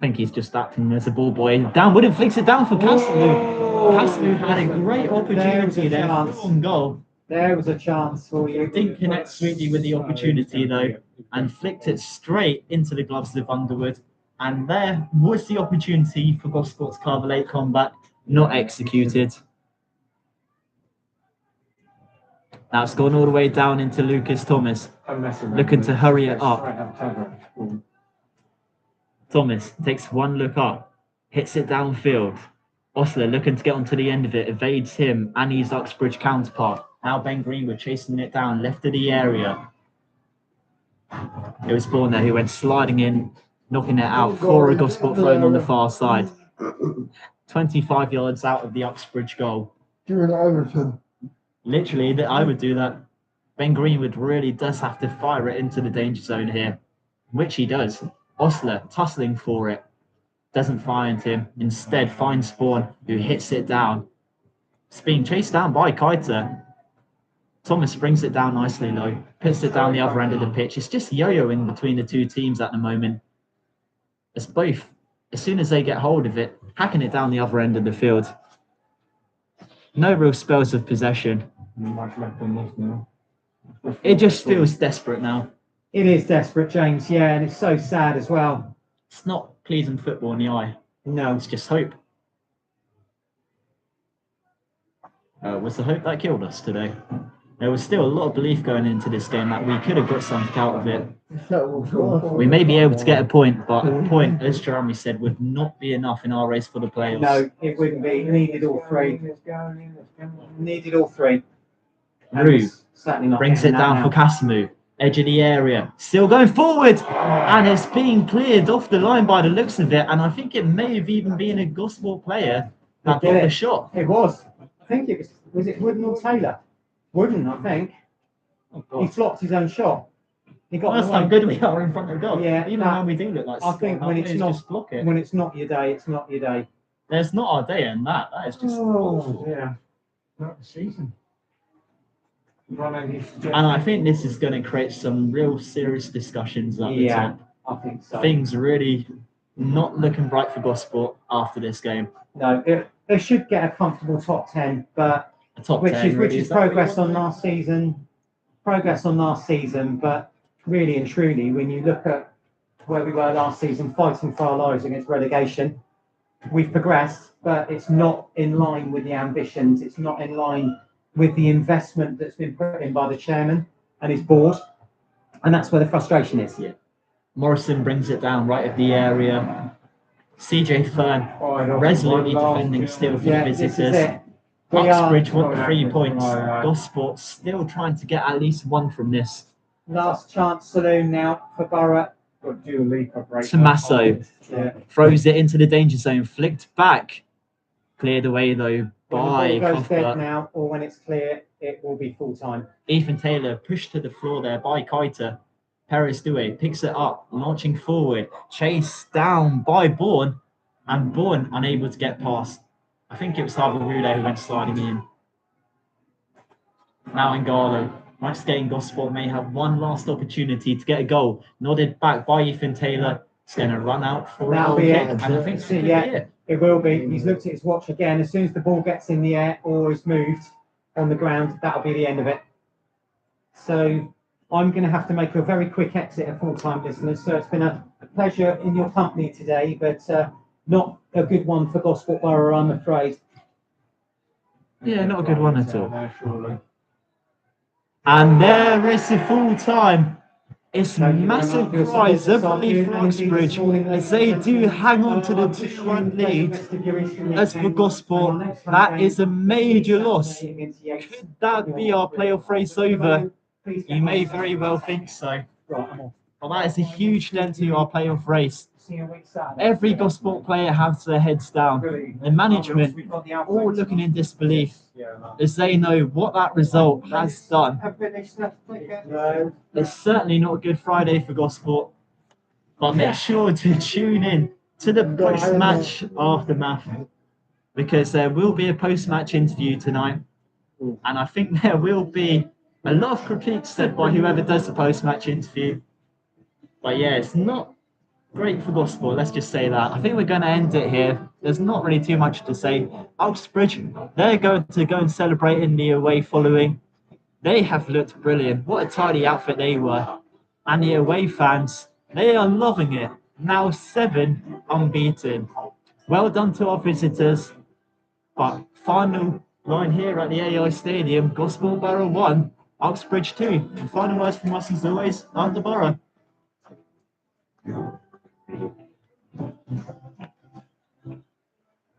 Speaker 2: think he's just acting as a ball boy. Dan Wooden flicks it down for Castello. Castello had a great opportunity there. On goal.
Speaker 1: There was a chance for you.
Speaker 2: Didn't connect sweetly with the opportunity though, and flicked it straight into the gloves of Underwood. And there was the opportunity for Gosport's Carver comeback, not executed. Now it's gone all the way down into Lucas Thomas, looking to hurry it up. Thomas takes one look up, hits it downfield. Osler looking to get onto the end of it, evades him and his Uxbridge counterpart. Now Ben Greenwood chasing it down, left of the area. It was Bourne there who went sliding in, knocking it out for a Gosport thrown on the far side. 25 yards out of the Uxbridge goal.
Speaker 3: During Overton.
Speaker 2: Literally, I would do that. Ben Greenwood really does have to fire it into the danger zone here, which he does. Osler tussling for it, doesn't find him. Instead, finds Spawn, who hits it down. It's being chased down by Keiter. Thomas brings it down nicely, though. Puts it down the other end of the pitch. It's just yo-yoing between the two teams at the moment. It's both, as soon as they get hold of it, hacking it down the other end of the field. No real spells of possession. It just feels desperate now.
Speaker 1: It is desperate, James, yeah, and it's so sad as well.
Speaker 2: It's not pleasing football in the eye.
Speaker 1: No.
Speaker 2: It's just hope. Was the hope that killed us today? There was still a lot of belief going into this game that we could have got something out of it. We may be able to get a point, but a point, as Jeremy said, would not be enough in our race for the playoffs.
Speaker 1: No, it wouldn't be. Needed all three. Needed all three.
Speaker 2: Rue
Speaker 1: certainly not
Speaker 2: brings it down for Casamu. Edge of the area. Still going forward. And it's being cleared off the line by the looks of it. And I think it may have even been a Gosport player that got the shot.
Speaker 1: It was. I think it was it Wooden or Taylor? Wooden, I think. He flopped his own shot. He got
Speaker 2: That's how good we are in front of goal.
Speaker 1: Yeah,
Speaker 2: even when we do look like
Speaker 1: I think when it's not
Speaker 2: block it.
Speaker 1: When it's not your day, it's not your day.
Speaker 2: There's not our day in that. That is just awful.
Speaker 4: Yeah. Not the season.
Speaker 2: And I think this is going to create some real serious discussions at the top.
Speaker 1: I think so.
Speaker 2: Things really not looking bright for Gosport after this game.
Speaker 1: No, they should get a comfortable top 10, but
Speaker 2: A top 10,
Speaker 1: which is progress on last season. Progress on last season, but really and truly, when you look at where we were last season, fighting for our lives against relegation, we've progressed, but it's not in line with the ambitions. It's not in line with the investment that's been put in by the chairman and his board, and that's where the frustration is.
Speaker 2: Yeah. Morrison brings it down right at the area. CJ Fern resolutely defending still for the visitors. Uxbridge want 3 points. Gosport still trying to get at least one from this.
Speaker 1: Last chance saloon now for Borough.
Speaker 2: Tommaso throws it into the danger zone, flicked back. Cleared away though by
Speaker 1: When the ball goes dead
Speaker 2: Cuthbert.
Speaker 1: now, or when it's clear, it will be full time.
Speaker 2: Ethan Taylor pushed to the floor there by Keiter. Perez Due picks it up, launching forward, chased down by Bourne, and Bourne unable to get past. I think it was Harvey Rude who went sliding in. Now Ngalo, once again, Gosport may have one last opportunity to get a goal. Nodded back by Ethan Taylor. It's going to run out for
Speaker 1: That'll
Speaker 2: a
Speaker 1: be
Speaker 2: kick,
Speaker 1: it.
Speaker 2: and I think it's going to
Speaker 1: Yeah.
Speaker 2: be it.
Speaker 1: It will be. He's looked at his watch again. As soon as the ball gets in the air or is moved on the ground, that'll be the end of it. So I'm going to have to make a very quick exit at full-time, listeners. So it's been a pleasure in your company today, but not a good one for Gosport Borough, I'm afraid.
Speaker 2: Yeah, not a good one at all. And there is the full time. It's massive prize, I believe, for Uxbridge, as they do hang on to the 2-1 lead. As for Gosport, that is a major loss. Could that be our playoff race over? You may very well think so. Well, that is a huge dent to our playoff race. Every Gosport player has their heads down. The management all looking in disbelief as they know what that result has done. It's certainly not a good Friday for Gosport, but make sure to tune in to the post-match aftermath, because there will be a post-match interview tonight And I think there will be a lot of critiques said by whoever does the post-match interview. But yeah, it's not great for Gospel, let's just say that. I think we're going to end it here. There's not really too much to say. Uxbridge, they're going to go and celebrate in the away following. They have looked brilliant. What a tidy outfit they were. And the away fans, they are loving it. Now 7 unbeaten. Well done to our visitors. But final line here at the AI Stadium, Gospel Borough 1, Uxbridge 2. And final words from us as always, at the Borough.